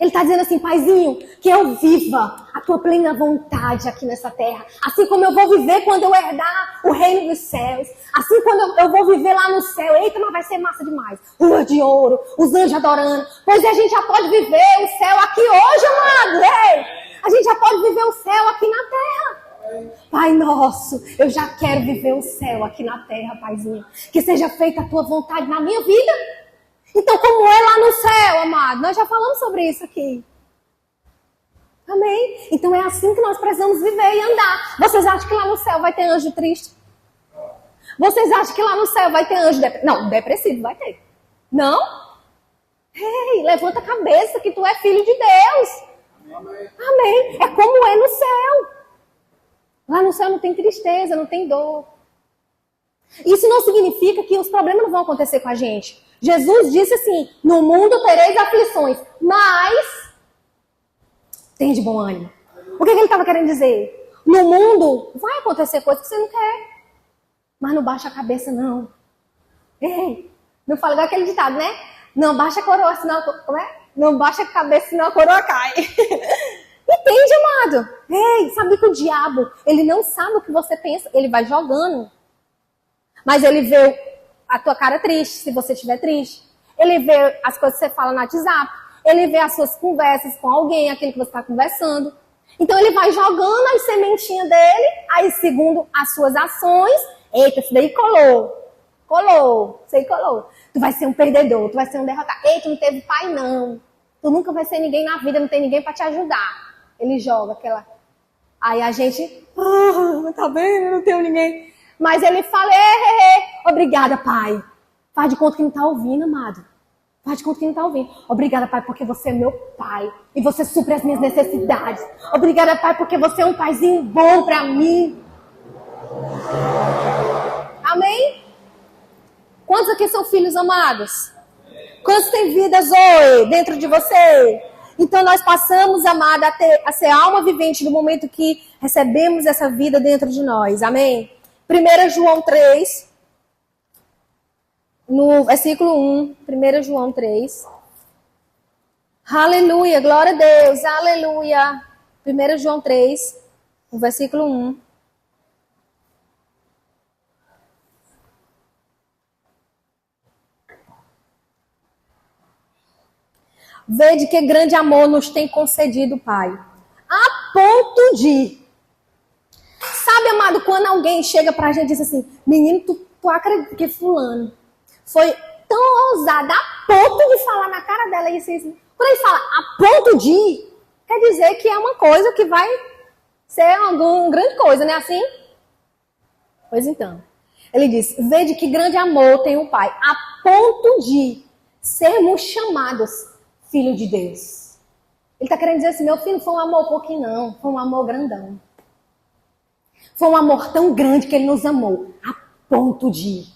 Ele está dizendo assim, paizinho, que eu viva a tua plena vontade aqui nessa terra. Assim como eu vou viver quando eu herdar o reino dos céus. Assim quando eu vou viver lá no céu. Eita, mas vai ser massa demais. Rua de ouro, os anjos adorando. Pois a gente já pode viver o céu aqui hoje, amado. Ei, a gente já pode viver o céu aqui na terra. Pai nosso, eu já quero viver o céu aqui na terra, paizinho. Que seja feita a tua vontade na minha vida. Então, como é lá no céu, amado? Nós já falamos sobre isso aqui. Amém? Então, é assim que nós precisamos viver e andar. Vocês acham que lá no céu vai ter anjo triste? Vocês acham que lá no céu vai ter anjo depressivo? Não, depressivo vai ter. Não? Ei, levanta a cabeça que tu é filho de Deus. Amém? É como é no céu. Lá no céu não tem tristeza, não tem dor. Isso não significa que os problemas não vão acontecer com a gente. Jesus disse assim, no mundo tereis aflições, mas tem de bom ânimo. O que ele estava querendo dizer? No mundo vai acontecer coisas que você não quer, mas não baixa a cabeça não. Ei, não fala igual aquele ditado, né? Não baixa a coroa, senão como é? Não baixa a cabeça, senão a coroa cai. Entende, amado? Ei, sabe que o diabo, ele não sabe o que você pensa, ele vai jogando. Mas ele vê a tua cara triste, se você estiver triste. Ele vê as coisas que você fala no WhatsApp. Ele vê as suas conversas com alguém, aquele que você está conversando. Então ele vai jogando as sementinhas dele, aí segundo as suas ações, eita, isso daí colou, isso aí colou. Tu vai ser um perdedor, tu vai ser um derrotado. Eita, não teve pai não. Tu nunca vai ser ninguém na vida, não tem ninguém para te ajudar. Ele joga aquela... Aí a gente, tá bem, eu não tenho ninguém... Mas ele fala, obrigada, pai. Faz de conta que não está ouvindo, amado. Faz de conta que não está ouvindo. Obrigada, pai, porque você é meu pai. E você supre as minhas necessidades. Obrigada, pai, porque você é um paizinho bom para mim. Amém? Quantos aqui são filhos amados? Quantos têm vida, Zoe, dentro de você? Então nós passamos, amada, a ser alma vivente no momento que recebemos essa vida dentro de nós. Amém? 1 João 3, no versículo 1, 1 João 3. Aleluia, glória a Deus, aleluia. 1 João 3, no versículo 1. Vede que grande amor nos tem concedido o Pai, a ponto de... Sabe, amado, quando alguém chega pra gente e diz assim, menino, tu acredita que fulano foi tão ousado a ponto de falar na cara dela isso, isso. Quando ele fala a ponto de, quer dizer que é uma coisa que vai ser uma grande coisa, não é assim? Pois então, ele diz, vede que grande amor tem o Pai, a ponto de sermos chamados filho de Deus. Ele está querendo dizer assim, meu filho, não foi um amor pouquinho não, foi um amor grandão. Foi um amor tão grande que ele nos amou, a ponto de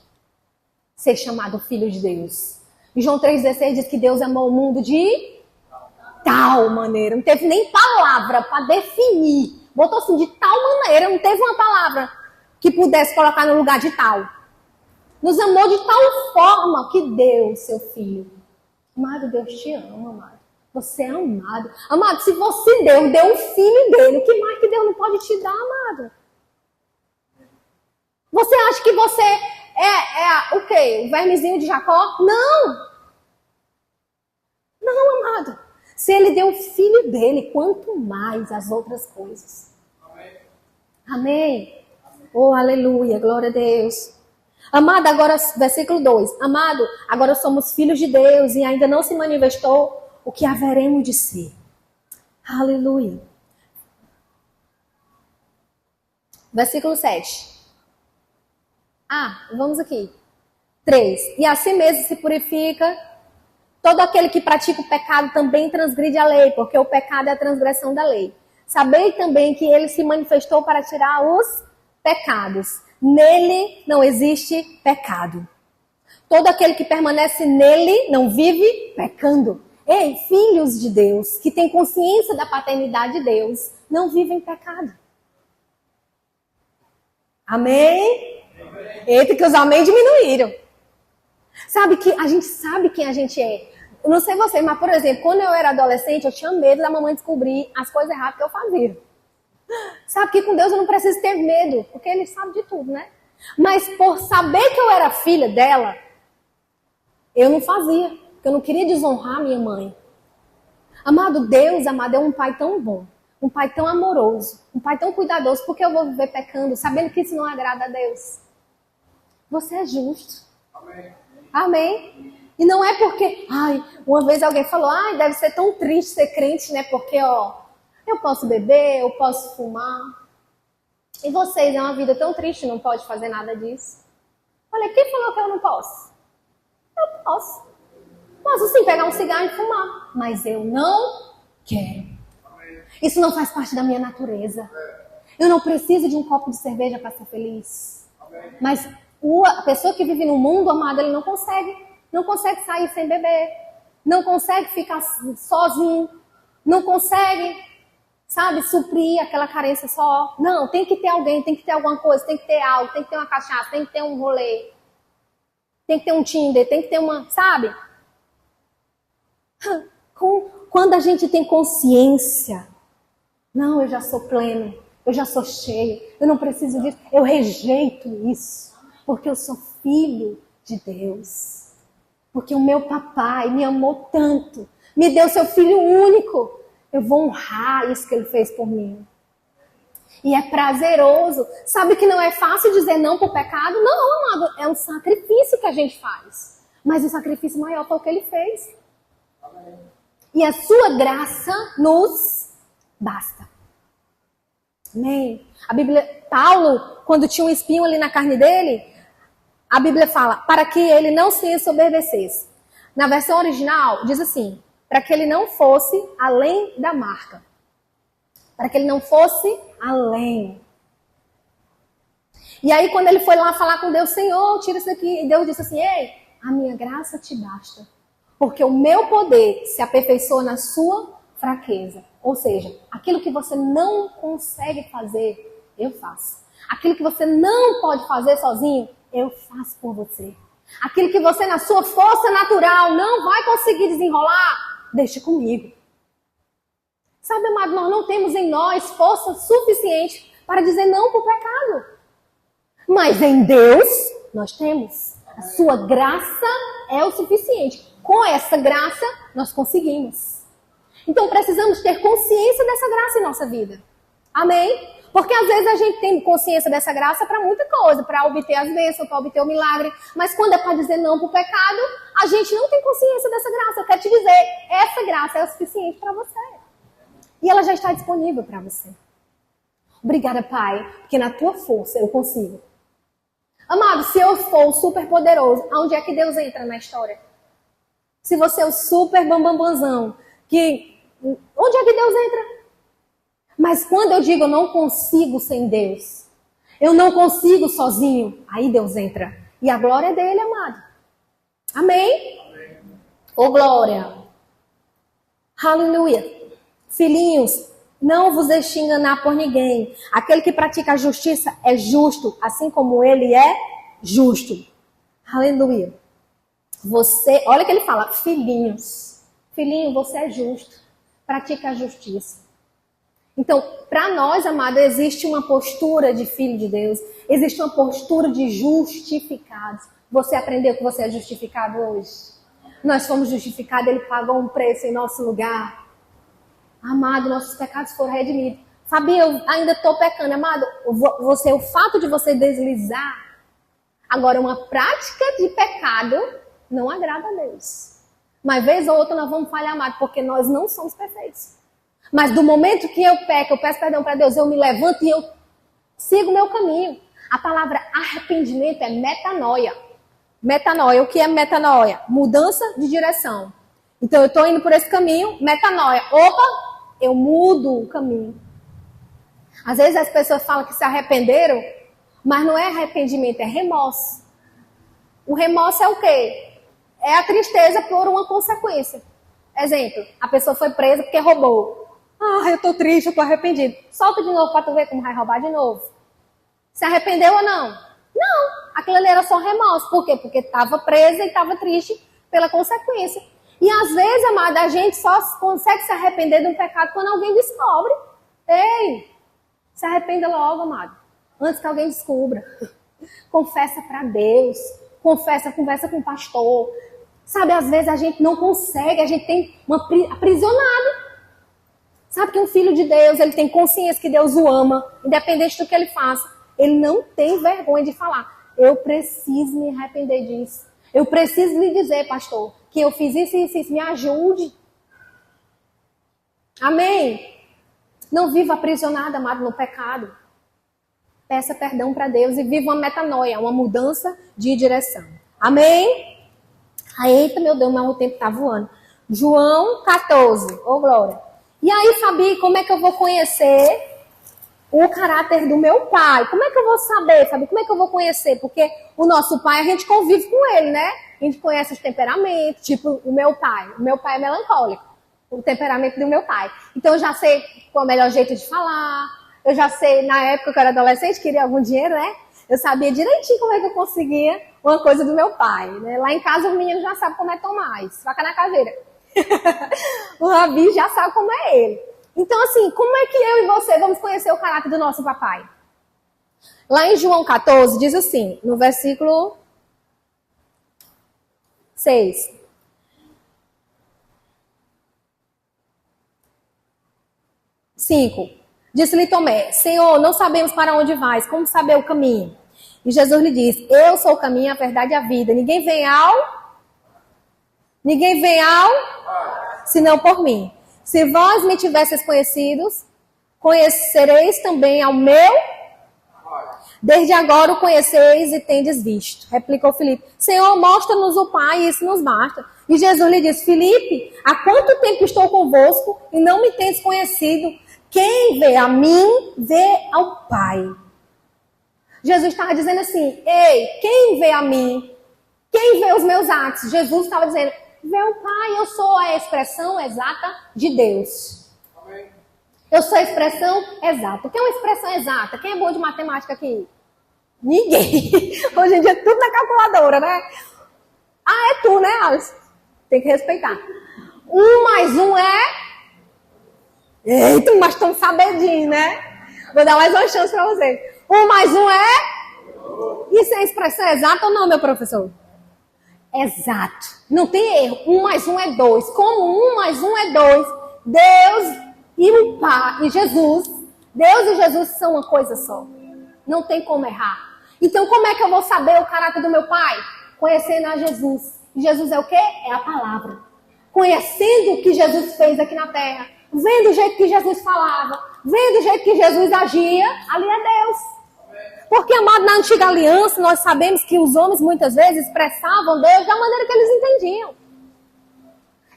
ser chamado filho de Deus. E João 3,16 diz que Deus amou o mundo de tal maneira. Não teve nem palavra para definir. Botou assim, de tal maneira, não teve uma palavra que pudesse colocar no lugar de tal. Nos amou de tal forma que deu o seu filho. Amado, Deus te ama, amado. Você é amado. Amado, se você deu o filho dele, o que mais que Deus não pode te dar, amado? Você acha que você é o quê? O vermezinho de Jacó? Não! Não, amado. Se ele deu o filho dele, quanto mais as outras coisas. Amém. Amém. Oh, aleluia, glória a Deus. Amado, agora, versículo 2. Amado, agora somos filhos de Deus e ainda não se manifestou o que haveremos de ser. Aleluia. Versículo 7. Vamos aqui. 3. E assim mesmo se purifica todo aquele que pratica o pecado também transgride a lei, porque o pecado é a transgressão da lei. Sabei também que ele se manifestou para tirar os pecados. Nele não existe pecado. Todo aquele que permanece nele não vive pecando. Ei, filhos de Deus, que têm consciência da paternidade de Deus, não vivem pecado. Amém? Eita, que os amém diminuíram. Sabe que a gente sabe quem a gente é. Eu não sei vocês, mas, por exemplo, quando eu era adolescente, eu tinha medo da mamãe descobrir as coisas erradas que eu fazia. Sabe que com Deus eu não preciso ter medo, porque Ele sabe de tudo, né? Mas por saber que eu era filha dela, eu não fazia, porque eu não queria desonrar minha mãe. Amado, Deus, amado, é um pai tão bom, um pai tão amoroso, um pai tão cuidadoso, porque eu vou viver pecando, sabendo que isso não agrada a Deus. Você é justo. Amém. Amém. E não é porque, uma vez alguém falou, deve ser tão triste ser crente, né? Porque, eu posso beber, eu posso fumar. E vocês, é uma vida tão triste, não pode fazer nada disso. Olha, quem falou que eu não posso? Eu posso. Posso sim pegar um cigarro e fumar, mas eu não quero. Isso não faz parte da minha natureza. Eu não preciso de um copo de cerveja para ser feliz. Mas a pessoa que vive no mundo, amado, ele não consegue sair sem beber, não consegue ficar sozinho, não consegue, sabe, suprir aquela carência só. Não, tem que ter alguém, tem que ter alguma coisa, tem que ter algo, tem que ter uma cachaça, tem que ter um rolê, tem que ter um Tinder, tem que ter uma, sabe? Quando a gente tem consciência, não, eu já sou pleno, eu já sou cheio, eu não preciso disso, eu rejeito isso, porque eu sou filho de Deus. Porque o meu papai me amou tanto, me deu seu filho único. Eu vou honrar isso que ele fez por mim. E é prazeroso. Sabe que não é fácil dizer não para o pecado? Não, amado, é um sacrifício que a gente faz. Mas o sacrifício maior foi o que ele fez. Amém. E a sua graça nos basta. Amém. A Bíblia, Paulo, quando tinha um espinho ali na carne dele, a Bíblia fala, para que ele não se ensoberbecesse. Na versão original, diz assim, para que ele não fosse além da marca. Para que ele não fosse além. E aí, quando ele foi lá falar com Deus, Senhor, tira isso daqui. E Deus disse assim, ei, a minha graça te basta. Porque o meu poder se aperfeiçoa na sua fraqueza. Ou seja, aquilo que você não consegue fazer, eu faço. Aquilo que você não pode fazer sozinho, eu faço por você. Aquilo que você, na sua força natural, não vai conseguir desenrolar, deixa comigo. Sabe, amado, nós não temos em nós força suficiente para dizer não para o pecado. Mas em Deus, nós temos. A sua graça é o suficiente. Com essa graça, nós conseguimos. Então, precisamos ter consciência dessa graça em nossa vida. Amém? Porque às vezes a gente tem consciência dessa graça para muita coisa, para obter as bênçãos, para obter o milagre. Mas quando é para dizer não para o pecado, a gente não tem consciência dessa graça. Eu quero te dizer, essa graça é o suficiente para você. E ela já está disponível para você. Obrigada, Pai, porque na tua força eu consigo. Amado, se eu for o super poderoso, aonde é que Deus entra na história? Se você é o super bambambãzão, onde é que Deus entra? Mas quando eu digo eu não consigo sem Deus, eu não consigo sozinho, aí Deus entra. E a glória é dele, amado. Amém? Amém. Ô glória. Aleluia. Filhinhos, não vos deixe enganar por ninguém. Aquele que pratica a justiça é justo, assim como ele é justo. Aleluia. Você, olha que ele fala, filhinhos. Filhinho, você é justo. Pratica a justiça. Então, para nós, amado, existe uma postura de filho de Deus. Existe uma postura de justificados. Você aprendeu que você é justificado hoje? Nós fomos justificados, ele pagou um preço em nosso lugar. Amado, nossos pecados foram redimidos. Fabinho, eu ainda estou pecando, amado. O fato de você deslizar. Agora, uma prática de pecado não agrada a Deus. Mas vez ou outra nós vamos falhar, amado, porque nós não somos perfeitos. Mas do momento que eu peco, eu peço perdão para Deus, eu me levanto e eu sigo o meu caminho. A palavra arrependimento é metanoia. Metanoia, o que é metanoia? Mudança de direção. Então eu estou indo por esse caminho, metanoia. Opa, eu mudo o caminho. Às vezes as pessoas falam que se arrependeram, mas não é arrependimento, é remorso. O remorso é o quê? É a tristeza por uma consequência. Exemplo, a pessoa foi presa porque roubou. Ah, eu tô triste, eu tô arrependido. Solta de novo pra tu ver como vai roubar de novo. Se arrependeu ou não? Não, aquilo ali era só remorso. Por quê? Porque estava presa e estava triste pela consequência. E às vezes, amada, a gente só consegue se arrepender de um pecado quando alguém descobre. Ei, se arrependa logo, amado, antes que alguém descubra. Confessa para Deus, conversa com o pastor. Sabe, às vezes a gente não consegue, a gente tem aprisionado. Sabe que um filho de Deus, ele tem consciência que Deus o ama, independente do que ele faça. Ele não tem vergonha de falar. Eu preciso me arrepender disso. Eu preciso lhe dizer, pastor, que eu fiz isso e isso. Me ajude. Amém? Não viva aprisionado, amado, no pecado. Peça perdão para Deus e viva uma metanoia, uma mudança de direção. Amém? Eita, meu Deus, mas o tempo está voando. João 14. Ô, glória. E aí, Fabi, como é que eu vou conhecer o caráter do meu pai? Como é que eu vou saber, Fabi? Como é que eu vou conhecer? Porque o nosso pai, a gente convive com ele, né? A gente conhece os temperamentos, tipo o meu pai. O meu pai é melancólico. O temperamento do meu pai. Então, eu já sei qual é o melhor jeito de falar. Eu já sei, na época que eu era adolescente, queria algum dinheiro, né? Eu sabia direitinho como é que eu conseguia uma coisa do meu pai, né? Lá em casa, o menino já sabe como é Tomás. Faca na caveira. O Rabi já sabe como é ele. Então, assim, como é que eu e você vamos conhecer o caráter do nosso papai? Lá em João 14, diz assim, no versículo 6. Disse-lhe Tomé, Senhor, não sabemos para onde vais, como saber o caminho? E Jesus lhe disse, eu sou o caminho, a verdade e a vida. Ninguém vem senão por mim. Se vós me tivesseis conhecidos, conhecereis também ao meu. Desde agora o conheceis e tendes visto. Replicou Filipe, Senhor, mostra-nos o Pai, e isso nos basta. E Jesus lhe disse, Filipe, há quanto tempo estou convosco e não me tendes conhecido? Quem vê a mim, vê ao Pai. Jesus estava dizendo assim, ei, quem vê a mim? Quem vê os meus atos? Jesus estava dizendo, vê o Pai, eu sou a expressão exata de Deus. Amém. Eu sou a expressão exata. O que é uma expressão exata? Quem é bom de matemática aqui? Ninguém. Hoje em dia é tudo na calculadora, né? Ah, é tu, né, Alice? Tem que respeitar. 1 mais 1 é... Eita, mas estão sabedinho, né? Vou dar mais uma chance para vocês. 1 mais 1 é... Isso é expressão exata ou não, meu professor? Exato. Não tem erro. 1 mais 1 é 2. Como 1 mais 1 é 2, Deus e o Pai e Jesus, Deus e Jesus são uma coisa só. Não tem como errar. Então, como é que eu vou saber o caráter do meu Pai? Conhecendo a Jesus. E Jesus é o quê? É a palavra. Conhecendo o que Jesus fez aqui na terra. Vendo o jeito que Jesus falava. Vendo o jeito que Jesus agia. Ali é Deus. Porque, amado, na antiga aliança, nós sabemos que os homens muitas vezes expressavam Deus da maneira que eles entendiam.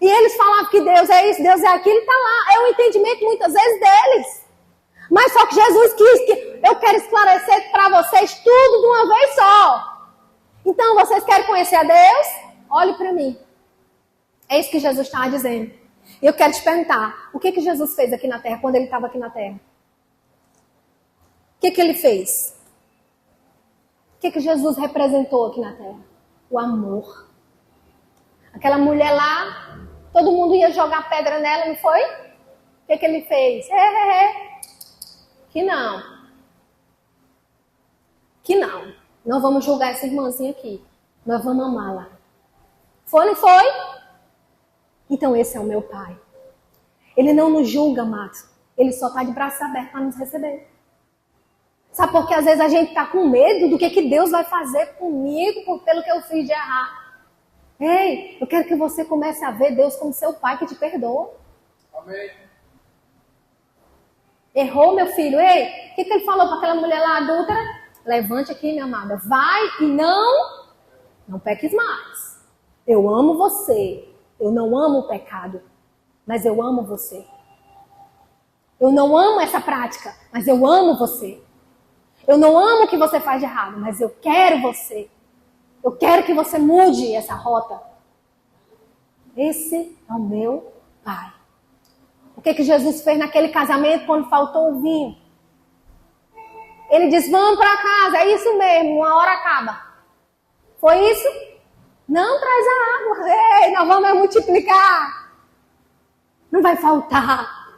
E eles falavam que Deus é isso, Deus é aquilo, e está lá. É o entendimento muitas vezes deles. Mas só que Jesus quis que eu quero esclarecer para vocês tudo de uma vez só. Então, vocês querem conhecer a Deus? Olhe para mim. É isso que Jesus estava dizendo. E eu quero te perguntar, o que Jesus fez aqui na terra, quando ele estava aqui na terra? O que ele fez? O que Jesus representou aqui na terra? O amor. Aquela mulher lá, todo mundo ia jogar pedra nela, não foi? O que ele fez? Que não. Que não. Não vamos julgar essa irmãzinha aqui. Nós vamos amá-la. Foi ou não foi? Então esse é o meu Pai. Ele não nos julga, Matos. Ele só está de braços abertos para nos receber. Sabe por que às vezes a gente está com medo do que Deus vai fazer comigo pelo que eu fiz de errar? Ei, eu quero que você comece a ver Deus como seu Pai que te perdoa. Amém. Errou, meu filho? Ei, o que ele falou para aquela mulher lá adúltera? Levante aqui, minha amada. Vai e não peques mais. Eu amo você. Eu não amo o pecado, mas eu amo você. Eu não amo essa prática, mas eu amo você. Eu não amo o que você faz de errado, mas eu quero você. Eu quero que você mude essa rota. Esse é o meu Pai. O que Jesus fez naquele casamento quando faltou o vinho? Ele disse, vamos para casa. É isso mesmo, uma hora acaba. Foi isso? Não traz a água. Ei, nós vamos multiplicar. Não vai faltar.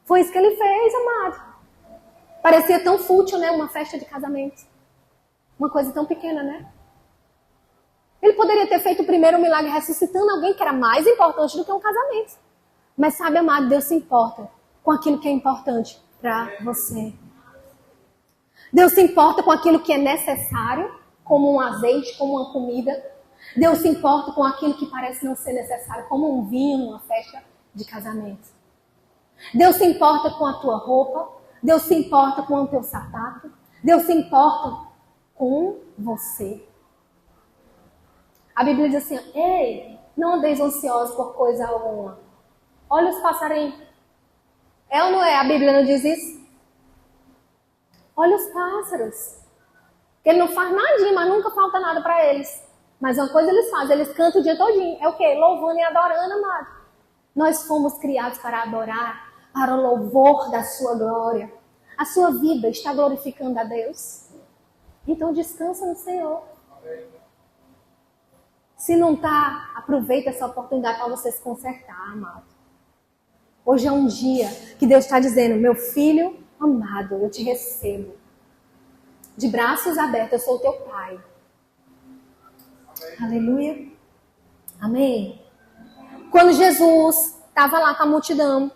Foi isso que ele fez, amado. Parecia tão fútil, né? Uma festa de casamento. Uma coisa tão pequena, né? Ele poderia ter feito o primeiro milagre ressuscitando alguém que era mais importante do que um casamento. Mas sabe, amado, Deus se importa com aquilo que é importante para você. Deus se importa com aquilo que é necessário, como um azeite, como uma comida. Deus se importa com aquilo que parece não ser necessário, como um vinho numa festa de casamento. Deus se importa com a tua roupa. Deus se importa com o teu sapato. Deus se importa com você. A Bíblia diz assim, ei, não andeis ansiosos por coisa alguma. Olha os passarinhos. É ou não é? A Bíblia não diz isso? Olha os pássaros. Ele não faz nadinha, mas nunca falta nada para eles. Mas uma coisa eles fazem, eles cantam o dia todinho. É o quê? Louvando e adorando, amado. Nós fomos criados para adorar, para o louvor da sua glória. A sua vida está glorificando a Deus. Então descansa no Senhor. Se não está, aproveita essa oportunidade para você se consertar, amado. Hoje é um dia que Deus está dizendo, meu filho amado, eu te recebo. De braços abertos, eu sou o teu pai. Amém. Aleluia. Amém. Quando Jesus estava lá com a multidão,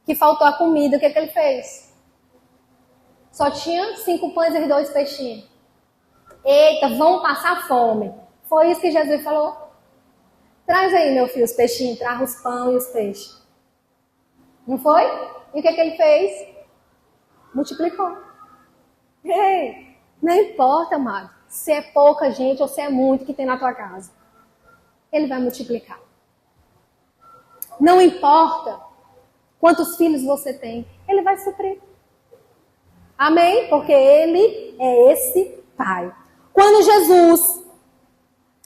que faltou a comida, o que ele fez? Só tinha 5 pães e 2 peixinhos. Eita, vão passar fome. Foi isso que Jesus falou. Traz aí, meu filho, os peixinhos. Traz os pão e os peixes. Não foi? E o que ele fez? Multiplicou. Ei, não importa, amado, se é pouca gente ou se é muito que tem na tua casa. Ele vai multiplicar. Não importa quantos filhos você tem. Ele vai suprir. Amém? Porque ele é esse pai. Quando Jesus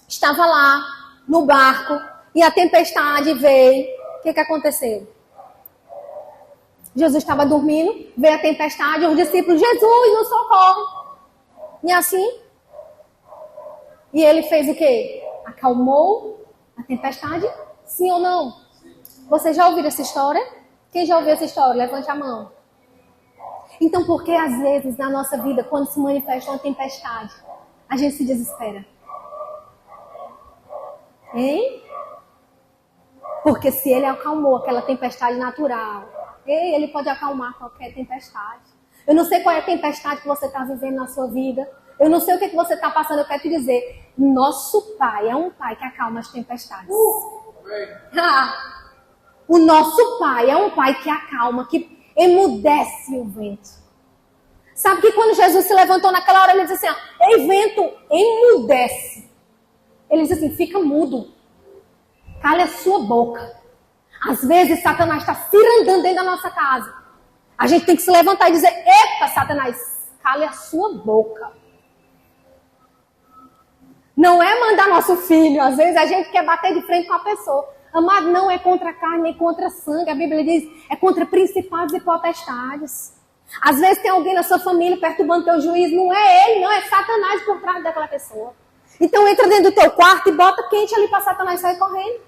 estava lá no barco e a tempestade veio, o que aconteceu? Jesus estava dormindo, veio a tempestade, os discípulos, Jesus, nos socorre. E assim, e ele fez o quê? Acalmou a tempestade? Sim ou não? Vocês já ouviram essa história? Quem já ouviu essa história? Levante a mão. Então, por que às vezes na nossa vida, quando se manifesta uma tempestade, a gente se desespera? Hein? Porque se ele acalmou aquela tempestade natural, ele pode acalmar qualquer tempestade. Eu não sei qual é a tempestade que você está vivendo na sua vida. Eu não sei o que você está passando. Eu quero te dizer, nosso pai é um pai que acalma as tempestades. O nosso pai é um pai que acalma, que emudece o vento. Sabe que quando Jesus se levantou naquela hora, ele disse assim, ei vento, emudece. Ele diz assim, fica mudo. Cale a sua boca. Às vezes, Satanás está cirandando dentro da nossa casa. A gente tem que se levantar e dizer, epa, Satanás, cale a sua boca. Não é mandar nosso filho. Às vezes a gente quer bater de frente com a pessoa. Amado, não é contra a carne nem contra sangue. A Bíblia diz, é contra principados e potestades. Às vezes tem alguém na sua família perturbando teu juízo. Não é ele, não, é Satanás por trás daquela pessoa. Então entra dentro do teu quarto e bota quente ali para Satanás sair correndo.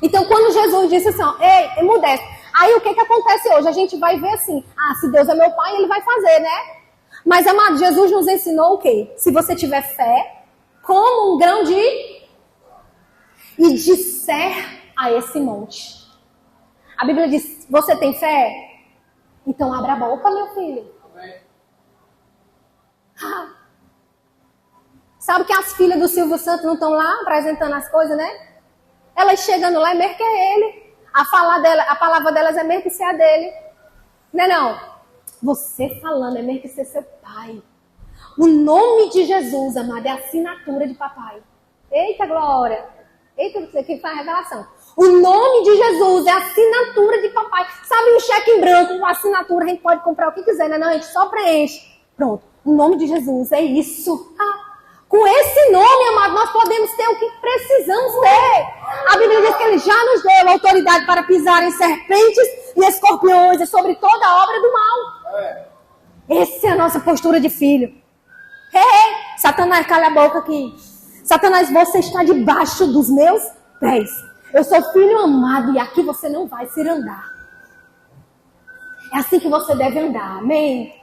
Então quando Jesus disse assim, ó, ei, emudece. Aí o que acontece hoje? A gente vai ver assim, se Deus é meu pai, ele vai fazer, né? Mas, amado, Jesus nos ensinou o quê? Se você tiver fé, como um grão de... e disser a esse monte. A Bíblia diz, você tem fé? Então abra a boca, meu filho. Sabe que as filhas do Silvio Santos não estão lá apresentando as coisas, né? Elas chegando lá é mesmo que é ele. A palavra delas é mesmo que ser a dele. Não é não? Você falando é mesmo que ser seu pai. O nome de Jesus, amado, é a assinatura de papai. Eita glória! Eita, você que faz a revelação. O nome de Jesus é a assinatura de papai. Sabe um cheque em branco, uma assinatura, a gente pode comprar o que quiser, né? Não, a gente só preenche. Pronto. O nome de Jesus é isso. Com esse nome, amado, nós podemos ter o que precisamos ter. A Bíblia diz que ele já nos deu a autoridade para pisar em serpentes e escorpiões e sobre toda a obra do mal. Essa é a nossa postura de filho. Satanás, cala a boca aqui. Satanás, você está debaixo dos meus pés. Eu sou filho amado e aqui você não vai se andar. É assim que você deve andar, amém?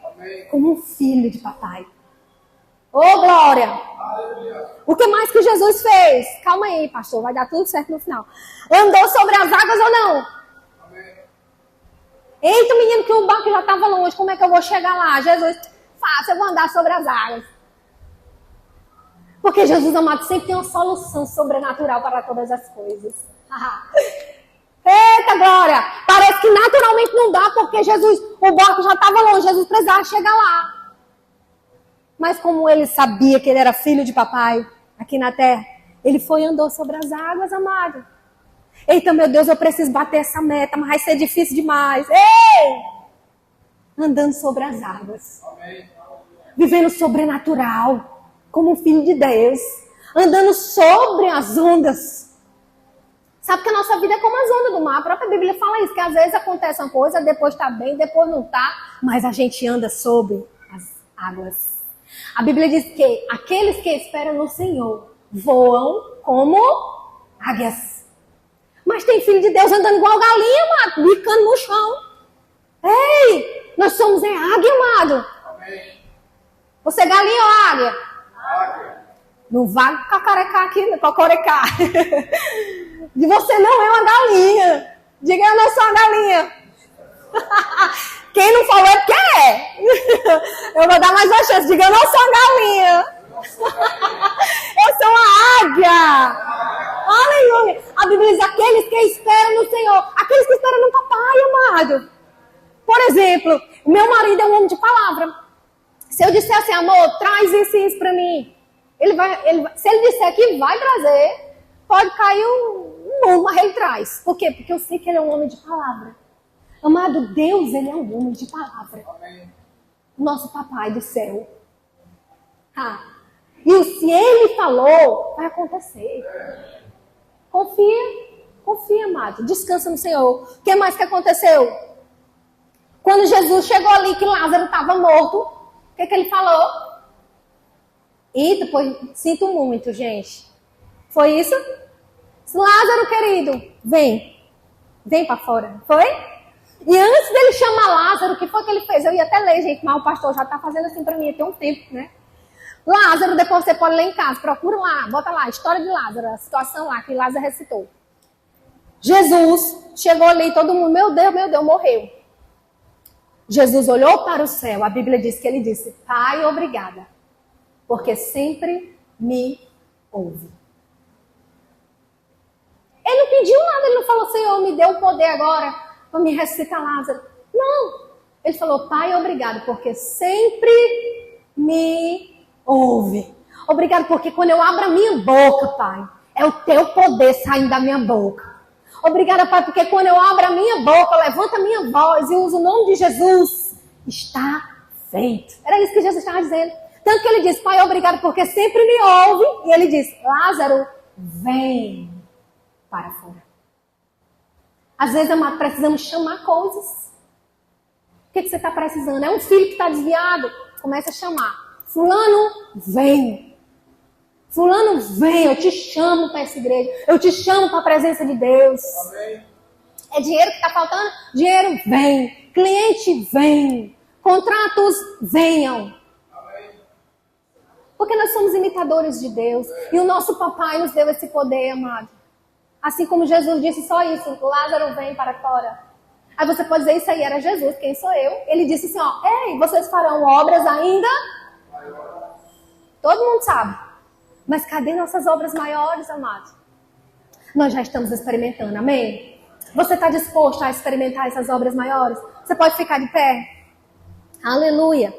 Como um filho de papai. Ô, glória! O que mais que Jesus fez? Calma aí, pastor, vai dar tudo certo no final. Andou sobre as águas ou não? Eita, menino, que o barco já estava longe, como é que eu vou chegar lá? Jesus, fácil, eu vou andar sobre as águas. Porque Jesus amado sempre tem uma solução sobrenatural para todas as coisas. Eita, glória! Parece que naturalmente não dá, porque Jesus, o barco já estava longe, Jesus precisava chegar lá. Mas como ele sabia que ele era filho de papai aqui na terra, ele foi e andou sobre as águas, amado. Eita, meu Deus, eu preciso bater essa meta, mas vai ser difícil demais. Ei! Andando sobre as águas. Vivendo o sobrenatural, como um filho de Deus. Andando sobre as ondas. Sabe que a nossa vida é como as ondas do mar. A própria Bíblia fala isso, que às vezes acontece uma coisa, depois está bem, depois não está, mas a gente anda sobre as águas. A Bíblia diz que aqueles que esperam no Senhor voam como águias. Mas tem filho de Deus andando igual galinha, amado, bicando no chão. Ei, nós somos águia, amado. Amém. Você é galinha ou águia? Águia. Não vai cacarecar aqui, cocorecar. De você não é uma galinha. Diga, eu não sou uma galinha. Quem não falou é porque é. Eu vou dar mais uma chance. Diga, eu não sou uma galinha. Eu sou uma águia. Aleluia. A Bíblia diz, aqueles que esperam no Senhor. Aqueles que esperam no papai, amado. Por exemplo, o meu marido é um homem de palavra. Se eu disser assim, amor, traz isso pra mim. Se ele disser que vai trazer, pode cair um mundo, mas ele traz. Por quê? Porque eu sei que ele é um homem de palavra. Amado, Deus, ele é um homem de palavra. Amém. Nosso papai do céu. E se ele falou, vai acontecer. Confia, amado. Descansa no Senhor. O que mais que aconteceu? Quando Jesus chegou ali, que Lázaro estava morto, o que ele falou? E depois, sinto muito, gente. Foi isso? Lázaro, querido, vem para fora. Foi? E antes dele chamar Lázaro, o que foi que ele fez? Eu ia até ler, gente, mas o pastor já está fazendo assim para mim tem um tempo, né? Lázaro, depois você pode ler em casa, procura lá, bota lá, a história de Lázaro, a situação lá que Lázaro recitou. Jesus chegou ali, todo mundo, meu Deus, morreu. Jesus olhou para o céu, a Bíblia diz que ele disse, Pai, obrigada, porque sempre me ouve. Ele não pediu nada, ele não falou, Senhor, me dê o poder agora para me ressuscitar Lázaro. Não, ele falou, Pai, obrigado, porque sempre me ouve. Obrigado, porque quando eu abro a minha boca, Pai, é o teu poder saindo da minha boca. Obrigada, Pai, porque quando eu abro a minha boca, eu levanto a minha voz e uso o nome de Jesus, está feito. Era isso que Jesus estava dizendo. Tanto que ele disse, Pai, obrigado, porque sempre me ouve. E ele disse, Lázaro, vem para fora. Às vezes, amado, precisamos chamar coisas. O que você está precisando? É um filho que está desviado? Começa a chamar. Fulano, vem. Fulano, vem, eu te chamo para essa igreja. Eu te chamo para a presença de Deus. Amém. É dinheiro que está faltando? Dinheiro, vem. Cliente, vem. Contratos, venham. Amém. Porque nós somos imitadores de Deus. E o nosso papai nos deu esse poder, amado. Assim como Jesus disse só isso. Lázaro, vem para fora. Aí você pode dizer, isso aí era Jesus, quem sou eu? Ele disse assim, ó, ei, vocês farão obras ainda? Todo mundo sabe. Mas cadê nossas obras maiores, amados? Nós já estamos experimentando, amém? Você está disposto a experimentar essas obras maiores? Você pode ficar de pé? Aleluia!